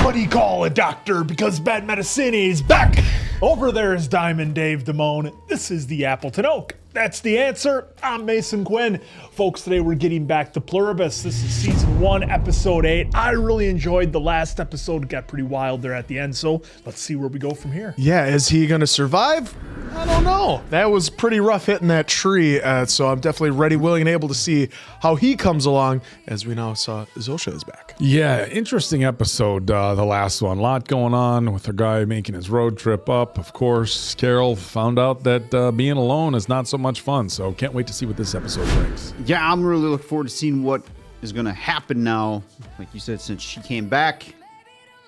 Somebody call a doctor because bad medicine is back. Over there is Diamond Dave Damone. This is the Appleton Oak. That's the answer. I'm Mason Quinn. Folks, today we're getting back to Pluribus. This is season 1, episode 8. I really enjoyed the last episode. It got pretty wild there at the end, so let's see where we go from here. Yeah, is he going to survive? I don't know. That was pretty rough hitting that tree, so I'm definitely ready, willing, and able to see how he comes along, as we now saw Zosha is back. Yeah, interesting episode, the last one. A lot going on with the guy making his road trip up. Of course, Carol found out that being alone is not so much fun, so can't wait to see what this episode brings. Yeah, I'm really looking forward to seeing what is going to happen now. Like you said, since she came back,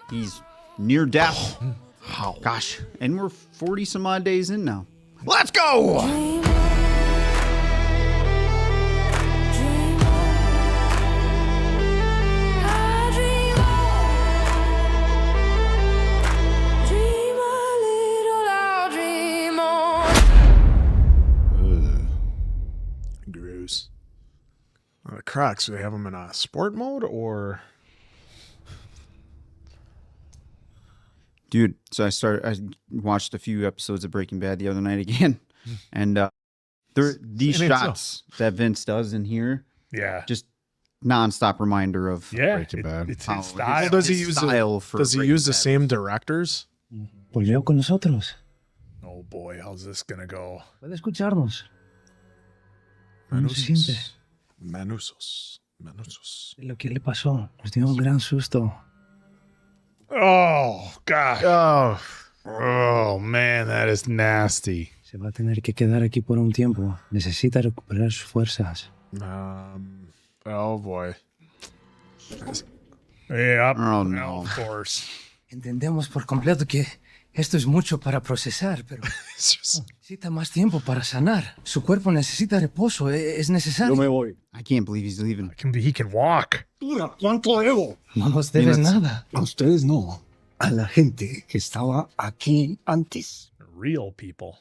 he's near death. How? Gosh, and we're 40 some odd days in now. Let's go! Gross. The Crocs, do they have them in a sport mode or? Dude, so I watched a few episodes of Breaking Bad the other night again, and these shots that Vince does in here, Yeah. just nonstop reminder of Breaking Bad. It's how his style. Does he his use style for Does he Breaking use the Bad. same directors? Volvió con nosotros. Oh boy, how's this gonna go? Puede escucharnos. ¿Cómo se siente? Manusos. Lo que le pasó. Nos dio un gran susto. Oh gosh. Oh, man, that is nasty. Se va a tener que quedar aquí por un tiempo. Necesita recuperar sus fuerzas. Oh boy. Yeah. Oh, no. Of course. Entendemos por completo que esto es mucho para procesar, pero It's just- necesita más tiempo para sanar. Su cuerpo necesita reposo. Es necesario. voy. I can't believe he's leaving. He can walk. Mira, ¿cuánto debo? No nos debes Mira, nada. A ustedes no. A la gente que estaba aquí antes. Real people.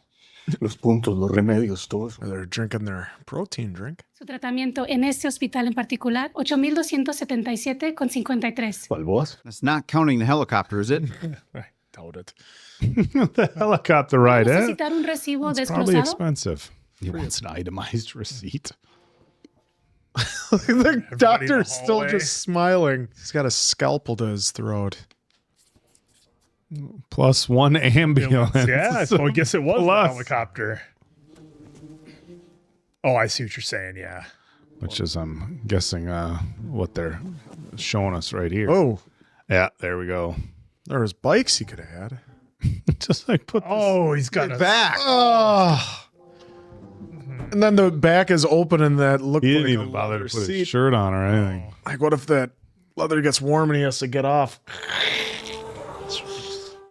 Los puntos, los remedios, todo eso. They're drinking their protein drink. Su tratamiento en este hospital en particular, 8,277,53. ¿Balboas? That's not counting the helicopter, is it? I doubt it. The helicopter ride, eh? Necesitar un recibo It's probably desglosado. expensive. He wants an itemized receipt. The doctor's the still hallway. just smiling. He's got a scalpel to his throat. Plus one ambulance. Yeah, so I guess it was the Plus. helicopter. Oh, I see what you're saying. Yeah. Which is, I'm guessing, what they're showing us right here. Oh, Yeah, there we go. there's bikes he could have had. Just like put this. Oh, he's got a Back. Oh. And then the back is open and that looked He like didn't a even bother leather to put seat. his shirt on or anything. Like, what if that leather gets warm and he has to get off?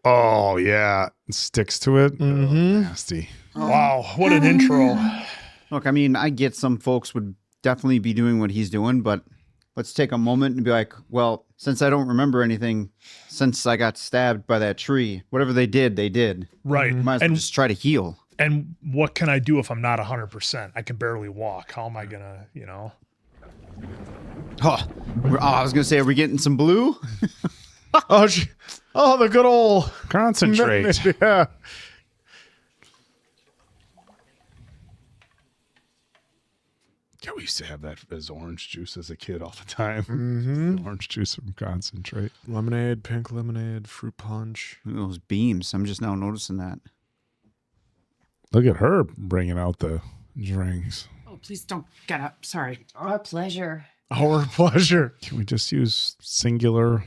Oh, yeah. It sticks to it. Mm-hmm. Nasty. wow. What an intro. Look, I mean, I get some folks would definitely be doing what he's doing, but let's take a moment and be like, well, since I don't remember anything since I got stabbed by that tree, whatever they did, they did. Right. Might as well And just try to heal. and what can I do if I'm not 100%? I can barely walk. How am I gonna, Oh, I was going to say, are we getting some blue? Oh, the good old Concentrate. Yeah. Yeah, we used to have that as orange juice as a kid all the time. Mm-hmm. Orange juice from concentrate. Lemonade, pink lemonade, fruit punch. Those beams. I'm just now noticing that. Look at her bringing out the drinks. Oh, please don't get up. Sorry. Our pleasure. Our pleasure. Can we just use singular?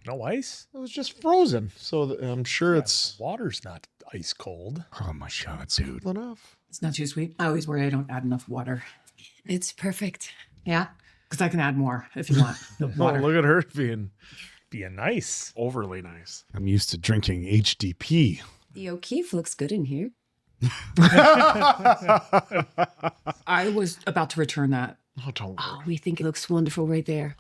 No ice? It was just frozen, so I'm sure it's Water's not ice cold. Oh my God, dude. cool enough. It's not too sweet. I always worry I don't add enough water. It's perfect. Yeah? Because I can add more if you want. The Oh, water. look at her being Being nice. overly nice. I'm used to drinking HDP. The O'Keefe looks good in here. I was about to return that. Oh, don't worry. Oh, we think it looks wonderful right there.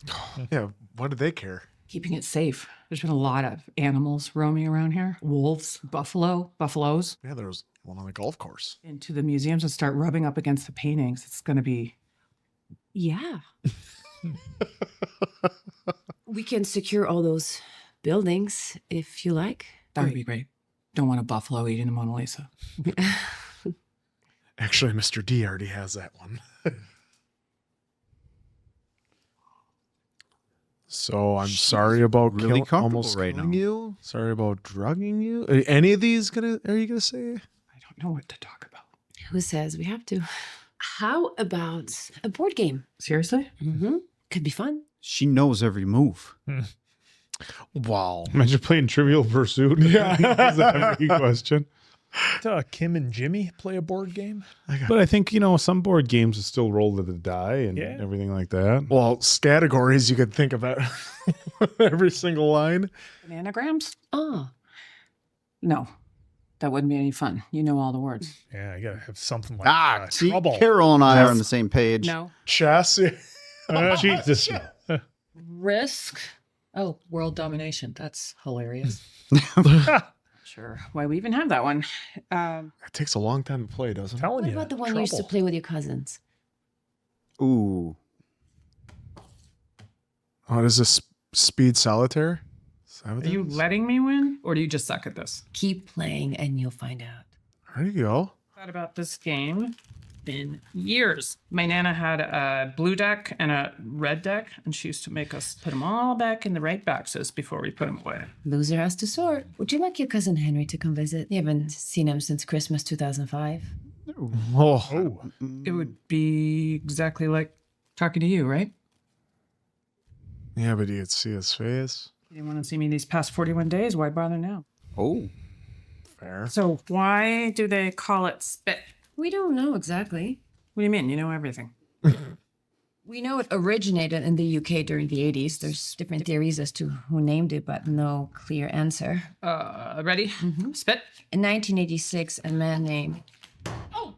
Yeah, why do they care? Keeping it safe. There's been a lot of animals roaming around here. Wolves, buffaloes. Yeah, there was one on the golf course. Into the museums and start rubbing up against the paintings. It's going to be... Yeah. We can secure all those buildings if you like. That would be great. Don't want a buffalo eating the Mona Lisa. Actually, Mr. D already has that one. So I'm sorry about really comfortable almost right killing now. you. Sorry about drugging you. Any of these are you gonna say? I don't know what to talk about. Who says we have to? How about a board game? Seriously? Mm-hmm. Could be fun. She knows every move. Wow. Imagine playing Trivial Pursuit. Yeah. Is that every question? Kim and Jimmy play a board game. But I think, some board games will still roll to the die and Yeah. everything like that. Well, categories you could think of that every single line. Anagrams? Oh, No. That wouldn't be any fun. You know all the words. Yeah, you gotta have something like See, trouble. Carol and I are on the same page. No. Chassis. Jesus. Risk. Oh, world domination. That's hilarious. Sure. Why we even have that one? It takes a long time to play, doesn't it? Telling what you. about the one you used to trouble. play with your cousins? Ooh. Oh, is this speed solitaire? Is that what Are you that is? letting me win? Or do you just suck at this? Keep playing and you'll find out. There you go. Thought about this game in years. My Nana had a blue deck and a red deck, and she used to make us put them all back in the right boxes before we put them away. Loser has to sort. Would you like your cousin Henry to come visit? You haven't seen him since Christmas 2005. Oh, It would be exactly like talking to you, right? yeah, but you could see his face. You didn't want to see me these past 41 days. Why bother now? Oh. Fair. So why do they call it spit? We don't know exactly. What do you mean? You know everything. We know it originated in the UK during the 80s. There's different theories as to who named it, but no clear answer. Ready? Spit. In 1986, a man named... Oh!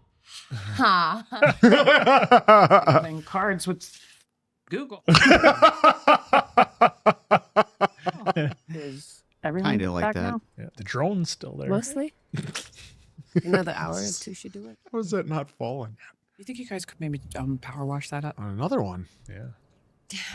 Ha! Playing cards with Google. Is everyone Kinda like back that. now? Yeah, the drone's still there. Mostly. Another hour or two should do it. How is that not falling You think you guys could maybe power wash that up? on another one? Yeah.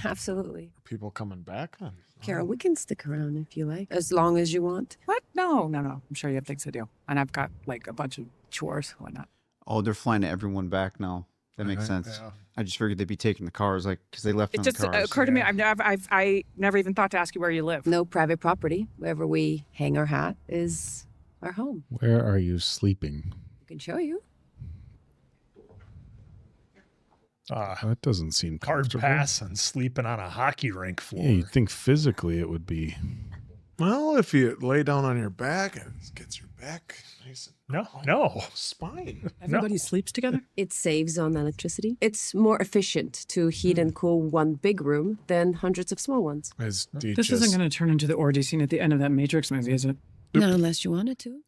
Absolutely. People coming back on. Carol, we can stick around if you like, as long as you want. What? No. I'm sure you have things to do. And I've got like a bunch of chores, whatnot. Oh, they're flying everyone back now. That makes sense. yeah. I just figured they'd be taking the cars, like, because they left It on just the cars. occurred to me. I never even thought to ask you where you live. No private property. Wherever we hang our hat is our home. Where are you sleeping? I can show you. That doesn't seem Hard comfortable. pass and sleeping on a hockey rink floor. Yeah, you'd think physically it would be. Well, if you lay down on your back, it gets your back nice and No. spine. Everybody sleeps together? It saves on electricity. It's more efficient to heat and cool one big room than hundreds of small ones. As D This just- isn't going to turn into the orgy scene at the end of that Matrix movie, is it? Not unless you wanted to.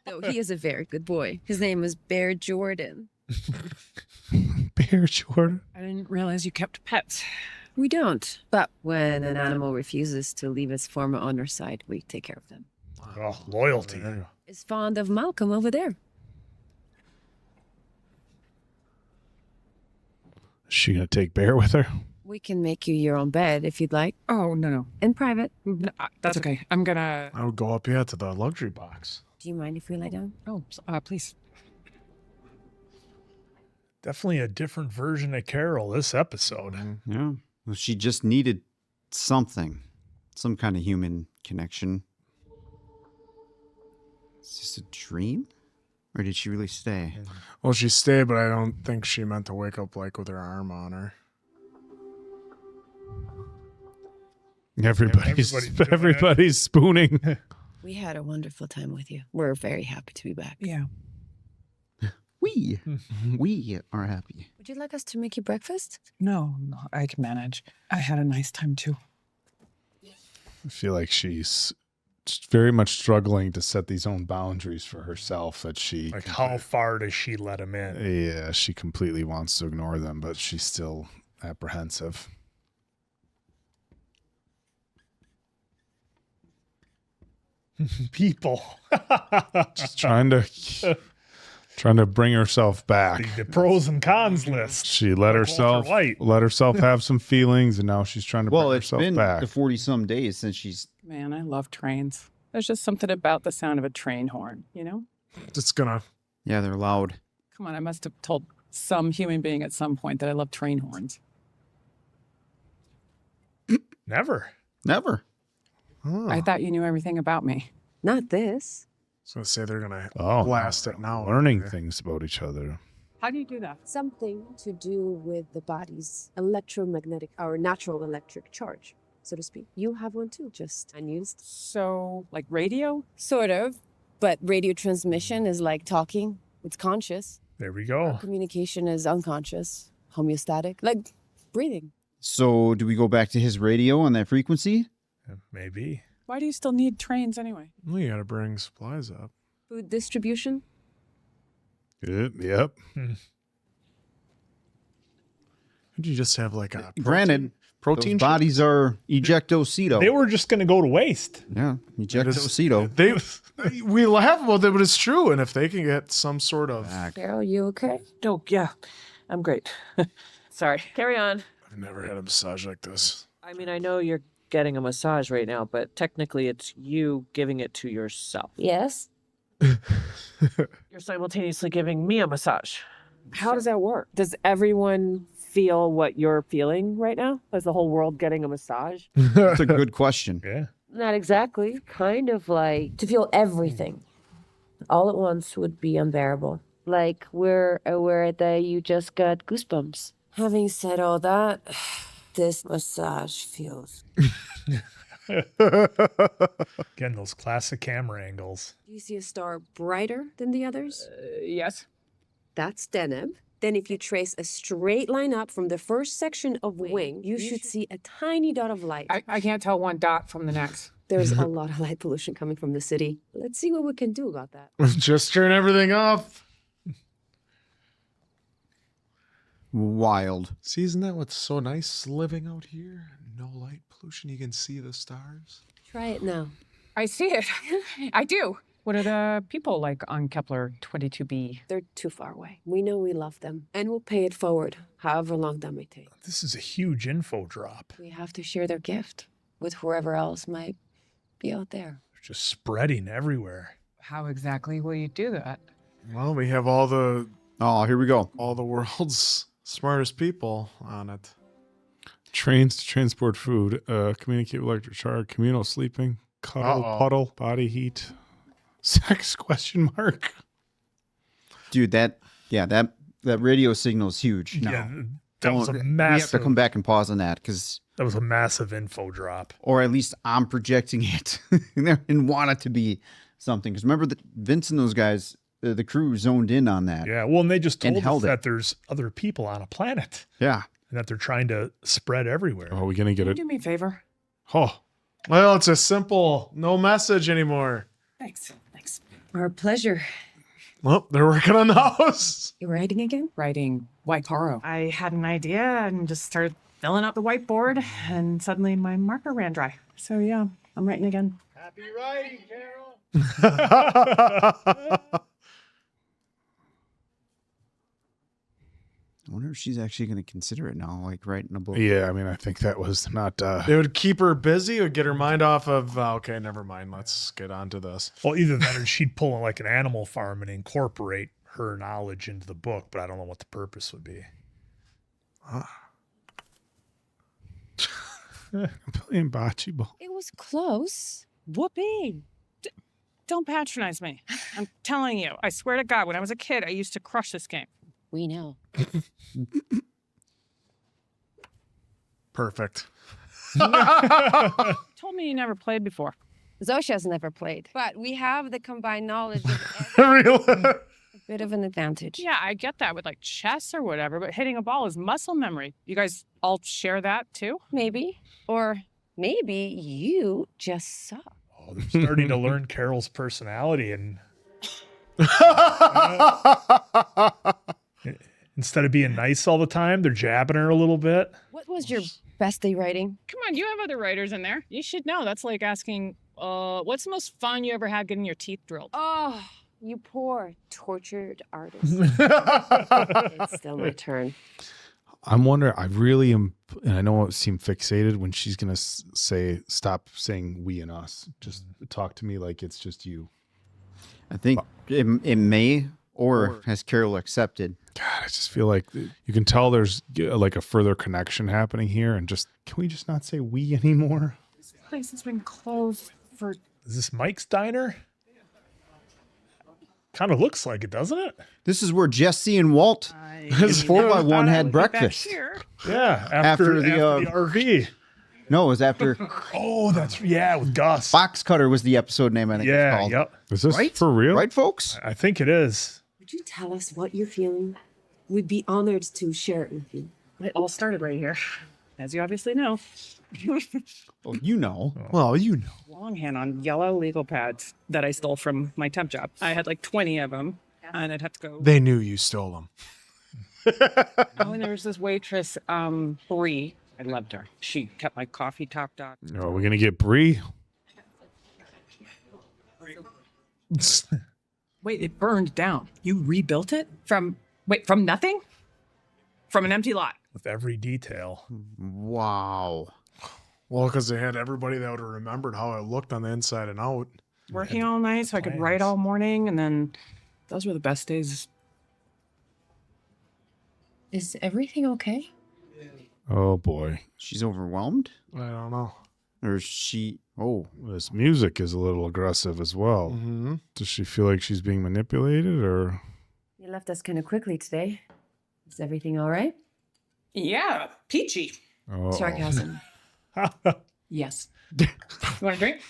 Though he is a very good boy. His name is Bear Jordan. Bear Jordan. I didn't realize you kept pets. We don't. But when an animal refuses to leave its former owner's side, we take care of them. Oh, loyalty. Is fond of Malcolm over there. Is she gonna take Bear with her? We can make you your own bed if you'd like. Oh, no. In private. No, that's okay. I'm going to... I would go up to the luxury box. Do you mind if we lie down? Oh, please. Definitely a different version of Carol this episode. Yeah. Well, she just needed something, some kind of human connection. Is this a dream? Or did she really stay? Well, she stayed, but I don't think she meant to wake up like with her arm on her. Everybody's spooning. We had a wonderful time with you. We're very happy to be back. Yeah. We are happy. Would you like us to make you breakfast? No, I can manage. I had a nice time, too. I feel like she's very much struggling to set these own boundaries for herself. That she Like, how far does she let him in? Yeah, she completely wants to ignore them, but she's still apprehensive. People. Just trying to Trying to bring herself back. The pros and cons list. She let herself White. have some feelings, and now she's trying to bring Well, it's herself been back. the 40-some days since she's... Man, I love trains. There's just something about the sound of a train horn, you know? It's gonna. Yeah, they're loud. Come on, I must have told some human being at some point that I love train horns. Never. Never. Oh. I thought you knew everything about me. Not this. I was gonna say they're gonna Oh, blast it now. learning things about each other. How do you do that? Something to do with the body's electromagnetic or natural electric charge, so to speak. You have one too, just unused. So, like radio? Sort of, but radio transmission is like talking. It's conscious. There we go. Communication is unconscious, homeostatic, like breathing. So do we go back to his radio on that frequency? Maybe. Why do you still need trains anyway? Well, you gotta bring supplies up. Food distribution. Yep. Could you just have like a Granted, protein those bodies are ejectocito. They were just going to go to waste. Yeah, ejectocito. We laugh about that, but it's true. And if they can get some sort of, Carol, you okay? Oh, yeah. I'm great. Sorry. Carry on. I've never had a massage like this. I mean, I know you're getting a massage right now, but technically it's you giving it to yourself. Yes. You're simultaneously giving me a massage. How does that work? Does everyone feel what you're feeling right now? Is the whole world getting a massage? That's a good question. Yeah. Not exactly. Kind of like To feel everything all at once would be unbearable. like we're aware that you just got goosebumps. Having said all that, this massage feels. Again, those classic camera angles. Do you see a star brighter than the others? Yes. That's Deneb. Then if you trace a straight line up from the first section of wing, you should see a tiny dot of light. I can't tell one dot from the next. There's a lot of light pollution coming from the city. Let's see what we can do about that. Just turn everything off. Wild. See, isn't that what's so nice living out here? No light pollution. You can see the stars. Try it now. I see it. I do. What are the people like on Kepler 22b? They're too far away. We know we love them, and we'll pay it forward, however long that may take. This is a huge info drop. We have to share their gift with whoever else might be out there. They're just spreading everywhere. How exactly will you do that? Well, we have all the here we go. world's smartest people on it. Trains to transport food, communicate with electric charge, communal sleeping, cuddle, puddle, body heat, sex question mark. Dude, that radio signal is huge. No. Yeah, that was a We have massive. to come back and pause on that because, That was a massive info drop. or at least I'm projecting it and want it to be something. Because remember that Vince and those guys, the crew zoned in on that. Yeah, well, and they just And told us held it. that there's other people on a planet Yeah. and that they're trying to spread everywhere. Are we gonna get Can you it? do me a favor? Oh, Well, it's a simple no message anymore. Thanks. Thanks. Our pleasure. Well, they're working on the house. You writing again? Writing white paro. I had an idea and just started filling up the whiteboard, and suddenly my marker ran dry. So yeah, I'm writing again. Happy writing, Carol. I wonder if she's actually going to consider it now, like writing a book. yeah. I mean, I think that was not. It would keep her busy. It would get her mind off of, okay, never mind. Let's get on to this. Well, either that or she'd pull like an animal farm and incorporate her knowledge into the book, but I don't know what the purpose would be. Playing bocce ball. It was close. Whoopee. Don't patronize me. I'm telling you. I swear to God, when I was a kid, I used to crush this game. We know. Perfect. You told me you never played before. Zosha's never played, but we have the combined knowledge of Really? a bit of an advantage. Yeah, I get that with like chess or whatever, but hitting a ball is muscle memory. You guys all share that too? Maybe. Or maybe you just suck. Oh, they're starting to learn Carol's personality, and instead of being nice all the time, they're jabbing her a little bit. What was your best day writing? Come on, you have other writers in there. You should know. That's like asking, what's the most fun you ever had getting your teeth drilled? Oh, You poor, tortured artist. It's still my turn. I'm wondering, I really am, and I know it seemed fixated when she's going to say, stop saying we and us. Just talk to me like it's just you. I think it may, or has Carol accepted? God, I just feel like you can tell there's like a further connection happening here. And just, can we just not say we anymore? This place has been closed for... Is this Mike's diner? Kind of looks like it, doesn't it? This is where Jesse and Walt, his 4x1, had breakfast. Yeah, after the RV. No, it was after. Oh, that's with Gus. Box Cutter was the episode name, I think it's called. Yep. Is this Right? for real? Right, folks? I think it is. Would you tell us what you're feeling? We'd be honored to share it with you. It all started right here, as you obviously know. Well, you know. Well, you know. Longhand on yellow legal pads that I stole from my temp job. I had like 20 of them, and I'd have to go. They knew you stole them. Oh, and there was this waitress, Bree. I loved her. She kept my coffee topped off. Are we going to get Brie? Wait, it burned down. You rebuilt it from nothing? From an empty lot. With every detail. Wow. Well, because they had everybody that would have remembered how it looked on the inside and out. Working all night so I could write all morning, and then those were the best days. Is everything okay? Oh, boy. She's overwhelmed? I don't know. Or is she. Oh. This music is a little aggressive as well. Mm-hmm. Does she feel like she's being manipulated or? You left us kind of quickly today. Is everything all right? Yeah, peachy. Uh-oh. Sarcasm. Yes. You want a drink?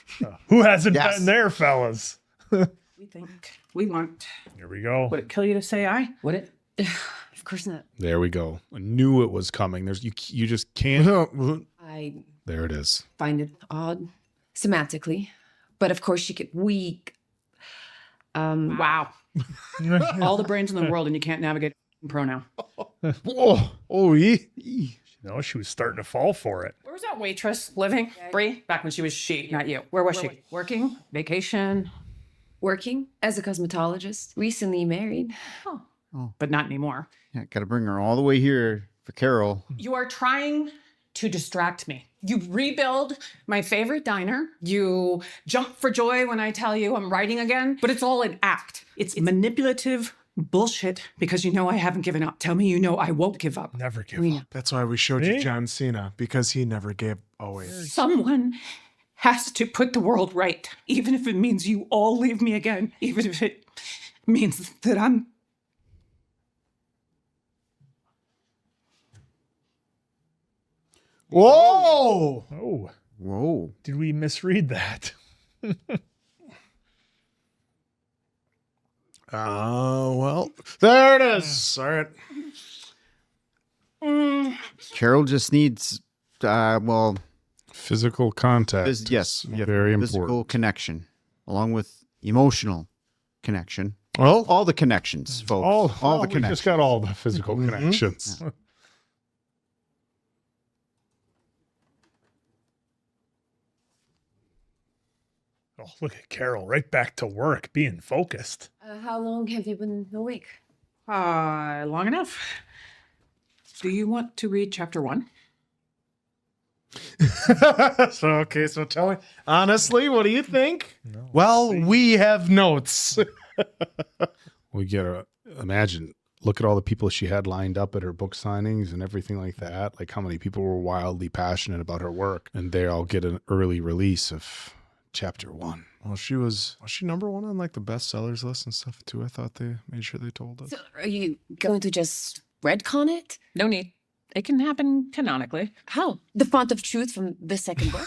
Who hasn't Yes. been there, fellas? We think. We want. Here we go. Would it kill you to say I? Would it? Of course not. There we go. I knew it was coming. You just can't. I There it is. find it odd semantically, but of course we. Wow. All the brains in the world, and you can't navigate pronoun. You know, she was starting to fall for it. Where was that waitress living? Bree? Back when she was she, not you. Where was she? Working? Vacation? Working as a cosmetologist, recently married. But not anymore. Yeah, got to bring her all the way here for Carol. You are trying to distract me. You rebuild my favorite diner. You jump for joy when I tell you I'm writing again, but it's all an act. It's manipulative bullshit because you know I haven't given up. Tell me you know I won't give up. Never give up. That's why we showed you John Cena, because he never gave away. Someone has to put the world right, even if it means you all leave me again, even if it means that I'm... Whoa! Oh, Whoa. did we misread that? Well, there it is. All right. Carol just needs, Physical contact. yes. Very Physical important. connection, along with emotional connection. Well, All the connections, folks. All the we connections. just got all the physical connections. Oh, look at Carol, right back to work, being focused. How long have you been awake? long enough. Do you want to read chapter 1? so tell me honestly, what do you think? Well, we have notes. We get imagine, look at all the people she had lined up at her book signings and everything like that. Like how many people were wildly passionate about her work, and they all get an early release of chapter 1. Well, was she number one on like the bestsellers list and stuff too? I thought they made sure they told us. So are you going to just retcon it? No need. It can happen canonically. How? The font of truth from the second book?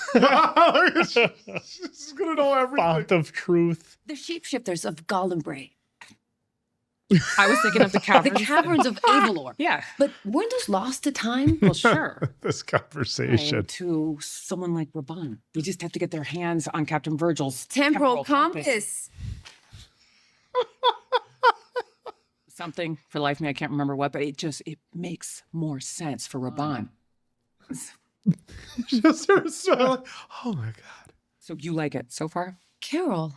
She's gonna know everything. Font of truth. The shapeshifters of Goldenbray. I was thinking of the The caverns. caverns of Avalor. Yeah. But weren't those lost to time? Well, sure. This conversation. To someone like Raban. We just have to get their hands on Captain Virgil's Temporal compass. Something for the life of me, I can't remember what, but it makes more sense for Raban. Just her smiling. Oh my god. So you like it so far? Carol.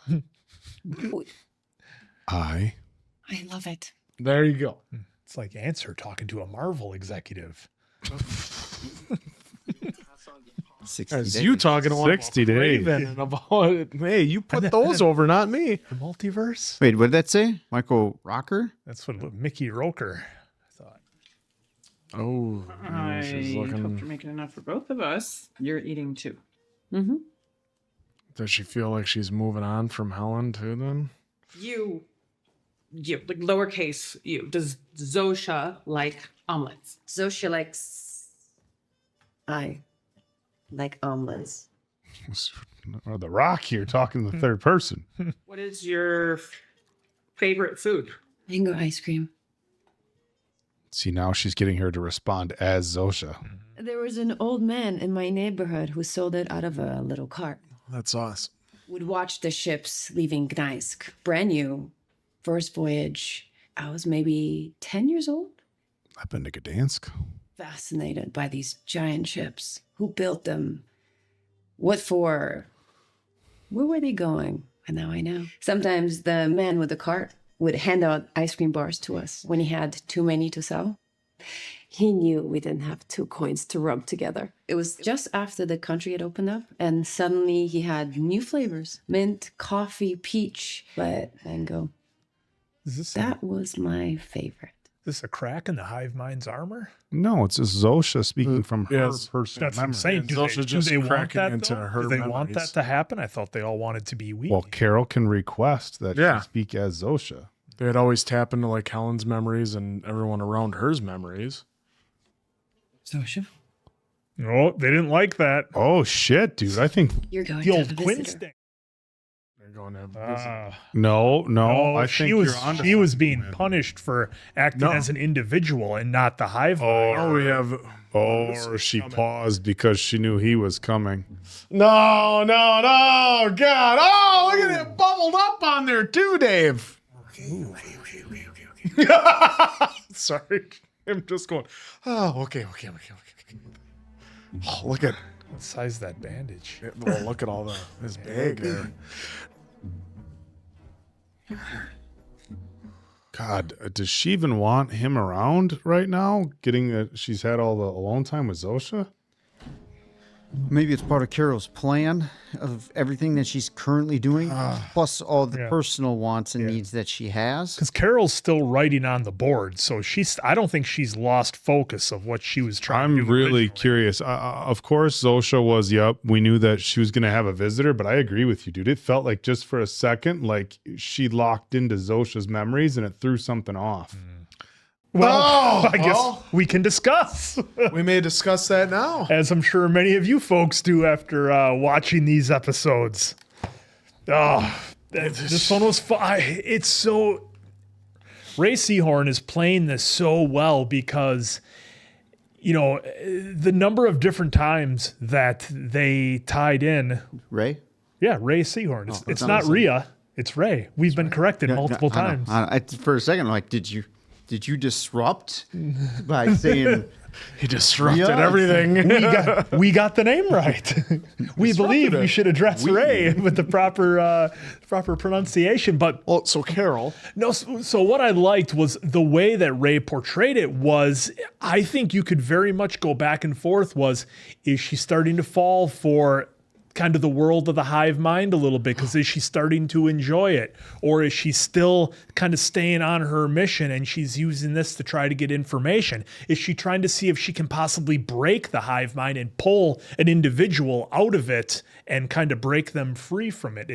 I love it. There you go. It's like Answer talking to a Marvel executive. 60 As days. you talking to 60 days. Raven and about, hey, you put those over, not me. The multiverse? Wait, what did that say? Michael Rocker? That's what Mickey Roker thought. Oh, I she's hope looking. you're making enough for both of us. You're eating too. Does she feel like she's moving on from Helen too? Then You, like lowercase you. Does Zosha like omelets? Zosha likes. I like omelets. or the Rock here talking in the third person. What is your favorite food? Mango ice cream. See, now she's getting her to respond as Zosha. There was an old man in my neighborhood who sold it out of a little cart. that's us. Would watch the ships leaving Gdańsk, brand new, first voyage. I was maybe 10 years old. I've been to Gdansk. Fascinated by these giant ships. Who built them? What for? Where were they going? And now I know. Sometimes the man with the cart would hand out ice cream bars to us when he had too many to sell. He knew we didn't have 2 coins to rub together. It was just after the country had opened up, and suddenly he had new flavors: mint, coffee, peach, but mango. That was my favorite. Is this a crack in the hive mind's armor? No, it's just Zosha speaking from her yes. personal That's what I'm memory. saying. And Do Zosha they just want cracking that, into though? her Do they want memories. that to happen? I thought they all wanted to be we. Well, Carol can request that Yeah. she speak as Zosha. They'd always tap into like Helen's memories and everyone around her's memories. Zosha? No, they didn't like that. Oh, shit, dude. I think... You're going The to old have a Quinn visitor. sting. They're going to visit. No. I she think was you're onto she was something, being man. punished for acting No. as an individual and not the hive mind. Oh, we have. Or she paused because she knew he was coming. No, God. Oh, look at it bubbled up on there too, Dave. Okay. Sorry. I'm just going, oh, okay. Oh, look at, What size that bandage? well, look at all his bag there. God, does she even want him around right now? She's had all the alone time with Zosha? Maybe it's part of Carol's plan of everything that she's currently doing, plus all the Yeah. personal wants and needs that she has. Because Carol's still writing on the board, so I don't think she's lost focus of what she was trying to I'm do really originally. curious. Of course, Zosha was, we knew that she was going to have a visitor, but I agree with you, dude. It felt like just for a second, like she locked into Zosha's memories and it threw something off. Well, I guess we can discuss, We may discuss that now. as I'm sure many of you folks do after watching these episodes. Oh, this one was fun. It's so... Rhea Seehorn is playing this so well because, the number of different times that they tied in... Ray? Yeah, Rhea Seehorn. It's that's not not Rhea. It's Ray. We've been corrected multiple I know. times. For a second, I'm like, did you disrupt by saying He disrupted Yeah. everything. We got the name right. We believe you should address Ray with the proper pronunciation. But So Carol. no, so what I liked was the way that Ray portrayed it was, I think you could very much go back and forth is she starting to fall for kind of the world of the hive mind a little bit? Because is she starting to enjoy it? Or is she still kind of staying on her mission and she's using this to try to get information? Is she trying to see if she can possibly break the hive mind and pull an individual out of it and kind of break them free from it?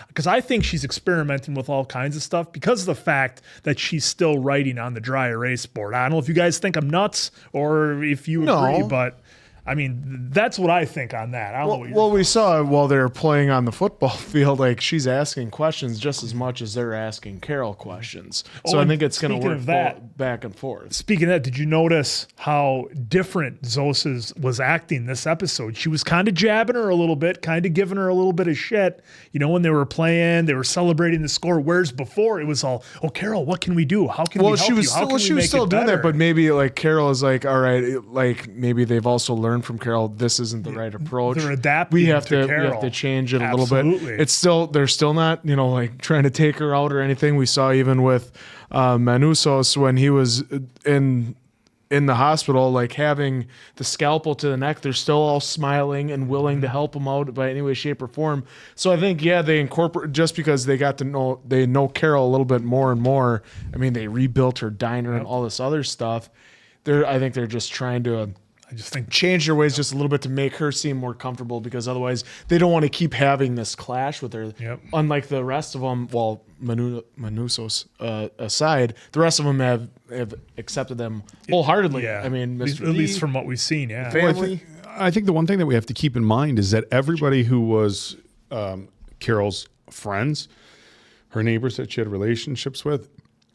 Because I think she's experimenting with all kinds of stuff because of the fact that she's still writing on the dry erase board. I don't know if you guys think I'm nuts or if you agree, but I mean, that's what I think on that. I don't know what Well, we saw while they were playing on the football field, like she's asking questions just as much as they're asking Carol questions. So I and think it's going to speaking work of that- back and forth. Speaking of that, did you notice how different Zos's was acting this episode? She was kind of jabbing her a little bit, kind of giving her a little bit of shit. When they were playing, they were celebrating the score. Whereas before, it was all, "Oh, Carol, what can we do? How can we help she was you? How still, can we she was make still it doing better?" that, but maybe like Carol is like, all right, like maybe they've also learned learn from Carol. This isn't the right approach. They're adapting we have to to Carol. change it a little Absolutely. bit. They're still not, like trying to take her out or anything. We saw even with Manusos when he was in the hospital, like having the scalpel to the neck, they're still all smiling and willing to help him out by any way, shape, or form. So I think, they incorporate, just because they know Carol a little bit more and more. I mean, they rebuilt her diner and all this other stuff. I think they're just trying to change their ways just a little bit to make her seem more comfortable, because otherwise they don't want to keep having this clash with her. Yep. Unlike the rest of them, well, Manusos aside, the rest of them have accepted them wholeheartly. Yeah. I mean, at least from what we've seen, yeah. family. I think the one thing that we have to keep in mind is that everybody who was Carol's friends, her neighbors that she had relationships with,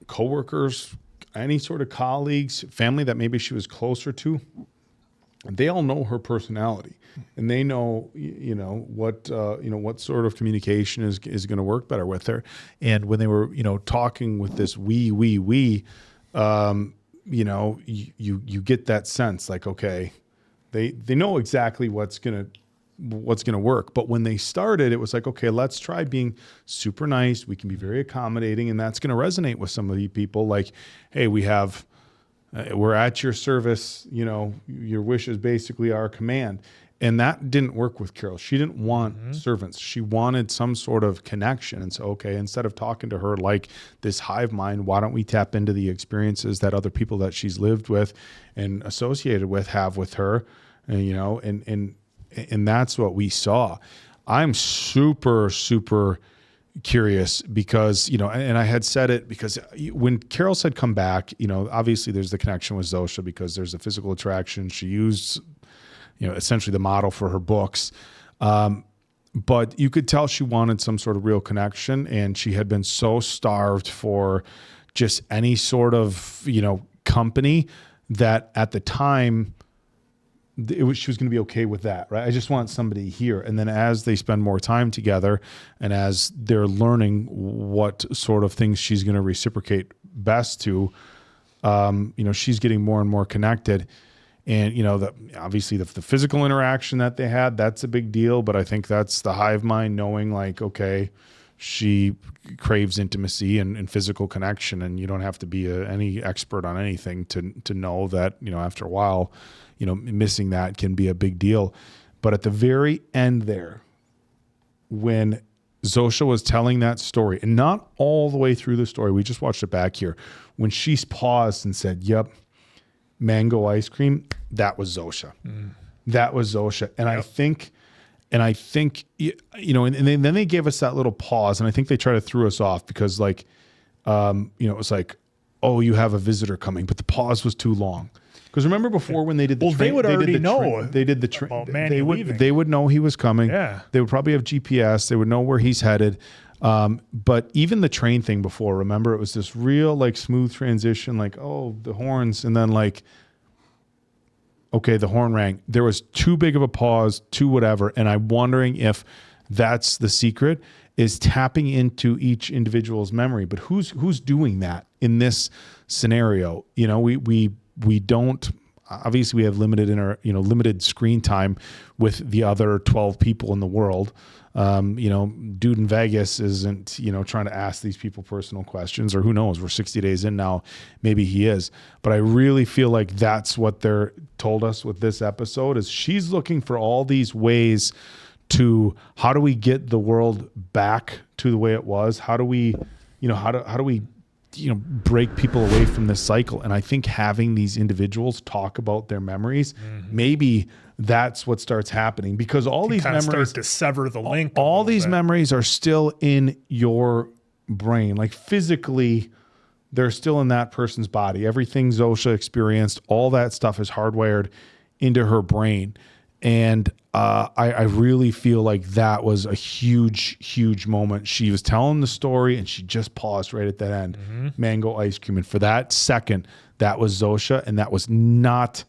coworkers, any sort of colleagues, family that maybe she was closer to, they all know her personality, and they know, what sort of communication is going to work better with her. And when they were, talking with this you get that sense, like, okay, they know exactly what's going to work. But when they started, it was like, okay, let's try being super nice. We can be very accommodating, and that's going to resonate with some of the people. Like, hey, we're at your service, your wish is basically our command. And that didn't work with Carol. She didn't want servants. She wanted some sort of connection. And so, okay, instead of talking to her like this hive mind, why don't we tap into the experiences that other people that she's lived with and associated with have with her? And that's what we saw. I'm super, super curious because, and I had said it because when Carol said come back, obviously there's the connection with Zosha because there's a physical attraction. She used, essentially the model for her books. But you could tell she wanted some sort of real connection, and she had been so starved for just any sort of, company that at the time she was going to be okay with that, right? I just want somebody here. And then as they spend more time together and as they're learning what sort of things she's going to reciprocate best to, she's getting more and more connected. And, obviously the physical interaction that they had, that's a big deal. But I think that's the hive mind knowing like, okay, she craves intimacy and physical connection. And you don't have to be any expert on anything to know that, after a while, missing that can be a big deal. But at the very end there, when Zosha was telling that story, and not all the way through the story, we just watched it back here, when she paused and said, yep, mango ice cream, that was Zosha. That was Zosha. And I think, and then they gave us that little pause, and I think they tried to throw us off because it was like, oh, you have a visitor coming, but the pause was too long. Because remember before when they did the they would already know they did the train. Manny leaving. They would know he was coming. Yeah. They would probably have GPS. They would know where he's headed. But even the train thing before, remember, it was this real smooth transition, the horns, and then okay, the horn rang. There was too big of a pause, too whatever. And I'm wondering if that's the secret, is tapping into each individual's memory. But who's doing that in this scenario? We don't, obviously we have limited screen time with the other 12 people in the world. Dude in Vegas isn't, trying to ask these people personal questions, or who knows, we're 60 days in now, maybe he is. But I really feel like that's what they're told us with this episode, is she's looking for all these ways to, how do we get the world back to the way it was? How do we, how do we break people away from this cycle? And I think having these individuals talk about their memories, maybe that's what starts happening, because all these memories start to sever the link. All these memories are still in your brain, physically, they're still in that person's body. Everything Zosha experienced, all that stuff is hardwired into her brain. And I really feel like that was a huge, huge moment. She was telling the story and she just paused right at that end. Mango ice cream. And for that second, that was Zosha, and that was not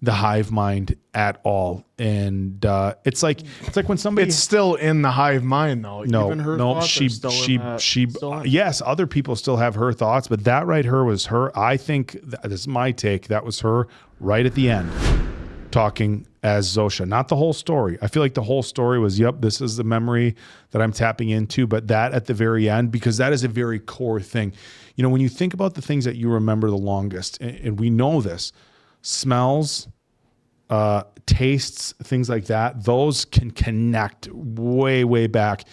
the hive mind at all. And it's like when somebody, It's still in the hive mind though. Even her thoughts are still in. Yes, other people still have her thoughts, but that right her was her. I think this is my take. That was her right at the end, talking as Zosha, not the whole story. I feel like the whole story was, yep, this is the memory that I'm tapping into, but that at the very end, because that is a very core thing. You know, when you think about the things that you remember the longest, and we know this, smells, tastes, things like that, those can connect way, way back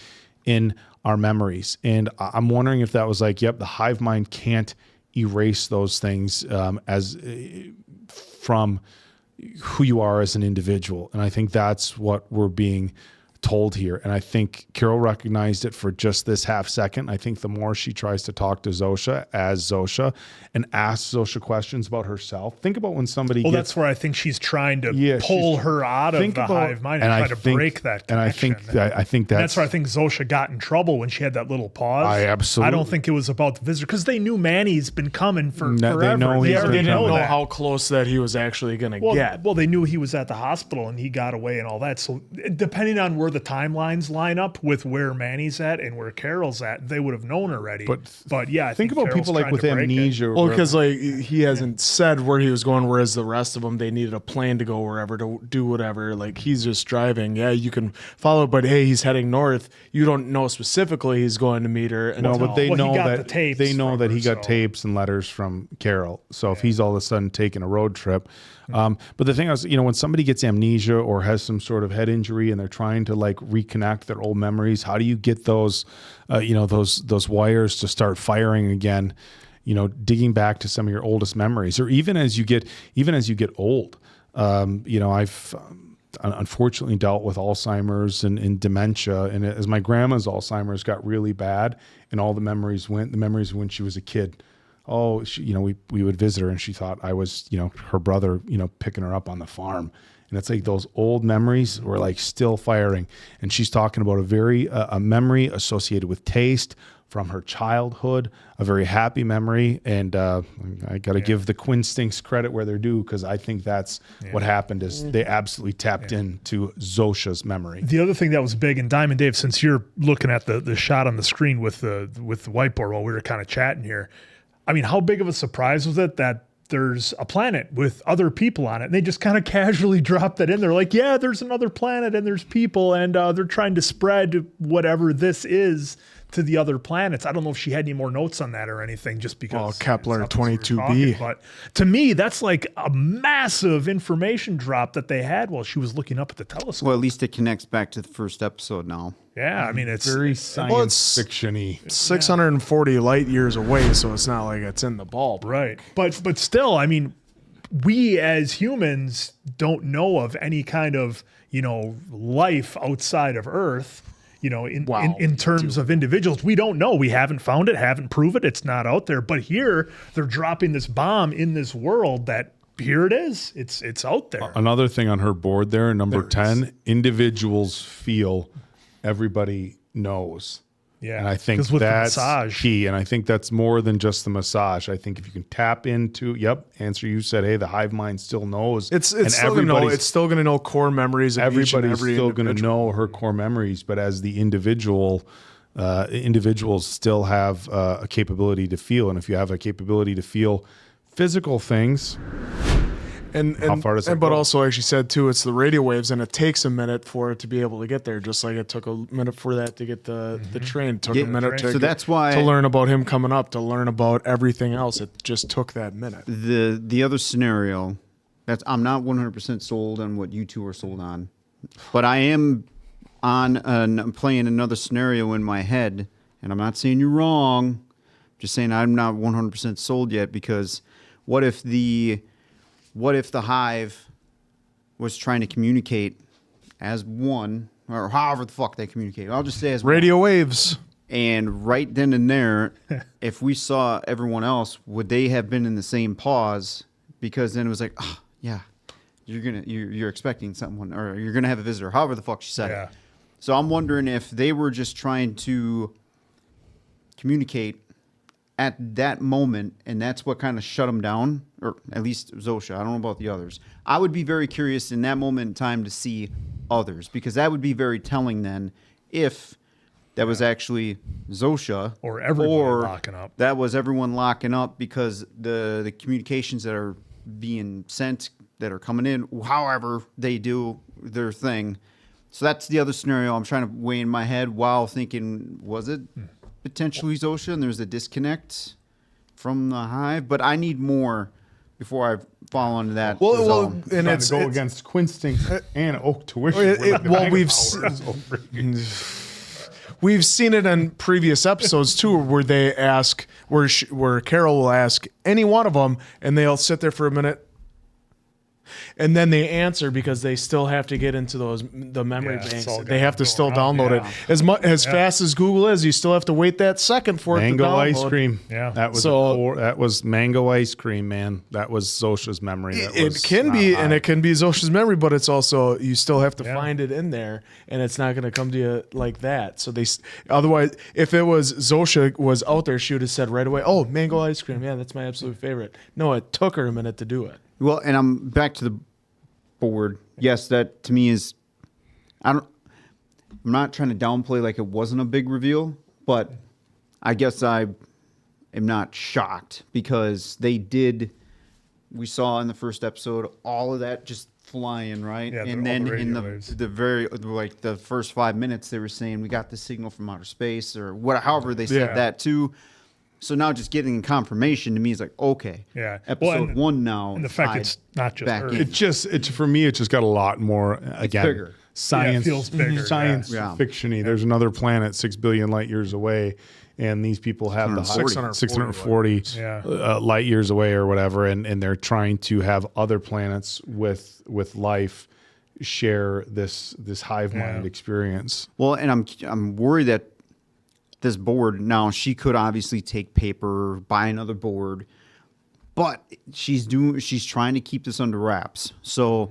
in our memories. And I'm wondering if that was like, yep, the hive mind can't erase those things from who you are as an individual. And I think that's what we're being told here. And I think Carol recognized it for just this half second. I think the more she tries to talk to Zosha as Zosha and asks Zosha questions about herself, think about when somebody that's where I think she's trying to pull her out of the hive mind and try to break that connection. And I think that's where I think Zosha got in trouble when she had that little pause. I don't think it was about the visitor, because they knew Manny's been coming for forever. They didn't know how close that he was actually going to get. Well, they knew he was at the hospital and he got away and all that. So depending on where the timelines line up with where Manny's at and where Carol's at, they would have known already. But yeah, I think about Carol's people like with amnesia. Well, because like he hasn't said where he was going, whereas the rest of them, they needed a plane to go wherever to do whatever. Like he's just driving. Yeah, you can follow, but hey, he's heading north. You don't know specifically he's going to meet her. But they know that he got tapes and letters from Carol. So if he's all of a sudden taking a road trip. But the thing is, when somebody gets amnesia or has some sort of head injury and they're trying to like reconnect their old memories, how do you get those, those wires to start firing again? Digging back to some of your oldest memories, or even as you get old. I've unfortunately dealt with Alzheimer's and dementia, and as my grandma's Alzheimer's got really bad, and all the memories when she was a kid. Oh, we would visit her and she thought I was, her brother, picking her up on the farm. And it's like those old memories were like still firing. And she's talking about a memory associated with taste from her childhood, a very happy memory. And I got to give the Quinstinks credit where they're due, because I think that's what happened is they absolutely tapped into Zosha's memory. The other thing that was big, and Diamond Dave, since you're looking at the shot on the screen with the whiteboard while we were kind of chatting here, I mean, how big of a surprise was it that there's a planet with other people on it? And they just kind of casually dropped that in there. Like, yeah, there's another planet and there's people, and they're trying to spread whatever this is to the other planets. I don't know if she had any more notes on that or anything, just because. Kepler 22b. But to me, that's like a massive information drop that they had while she was looking up at the telescope. Well, at least it connects back to the first episode now. Yeah, I mean, it's very science fiction-y. 640 light years away, so it's not like it's in the ball. Right. But still, I mean, we as humans don't know of any kind of, life outside of Earth, in terms of individuals. We don't know. We haven't found it, haven't proved it. It's not out there. But here, they're dropping this bomb in this world that here it is. It's out there. Another thing on her board there, number 10, individuals feel everybody knows. Yeah. And I think that's key. And I think that's more than just the massage. I think if you can tap into, answer you said, hey, the hive mind still knows. It's still going to know core memories of everybody's still going to know her core memories. But as the individuals still have a capability to feel. And if you have a capability to feel physical things, how far does that go? Also, like she said too, it's the radio waves, and it takes a minute for it to be able to get there. Just like it took a minute for that to get the train. It took a minute to learn about him coming up, to learn about everything else. It just took that minute. The other scenario, I'm not 100% sold on what you two are sold on, but I am playing another scenario in my head, and I'm not saying you're wrong. I'm just saying I'm not 100% sold yet, because what if the hive was trying to communicate as one, or however the fuck they communicate? I'll just say as radio waves. And right then and there, if we saw everyone else, would they have been in the same pause? Because then it was like, oh, yeah, you're expecting someone, or you're gonna have a visitor. However the fuck she said it. So I'm wondering if they were just trying to communicate at that moment, and that's what kind of shut them down, or at least Zosha. I don't know about the others. I would be very curious in that moment in time to see others, because that would be very telling then if that was actually Zosha, or everyone locking up. That was everyone locking up, because the communications that are being sent that are coming in, however they do their thing. So that's the other scenario I'm trying to weigh in my head while thinking, was it potentially Zosha and there's a disconnect from the hive? But I need more before I fall into that. Well, and it's go against Quinstinct and Oak Tuition. We've seen it in previous episodes too, where they ask, where Carol will ask any one of them, and they'll sit there for a minute, and then they answer because they still have to get into the memory banks. They have to still download it as fast as Google is. You still have to wait that second for it to download. Mango ice cream. Yeah, that was mango ice cream, man. That was Zosha's memory. It can be Zosha's memory, but it's also you still have to find it in there, and it's not going to come to you like that. So otherwise, if it was Zosha was out there, she would have said right away, "Oh, mango ice cream, yeah, that's my absolute favorite." No, it took her a minute to do it. Well, and I'm back to the board. Yes, that to me is, I'm not trying to downplay like it wasn't a big reveal, but I guess I am not shocked because we saw in the first episode all of that just flying, right? Yeah, and then in the first 5 minutes they were saying we got the signal from outer space or however they said that too. So now just getting confirmation to me is like, okay. Yeah. Episode 1 now. And the fact it's not just her. It's for me, it just got a lot more, again, bigger. Science, it feels bigger, science fiction-y. There's another planet 6 billion light years away, and these people have the 640 light years away or whatever, and they're trying to have other planets with life share this hive mind experience. Well, and I'm worried that this board now, she could obviously take paper, buy another board, but she's trying to keep this under wraps. So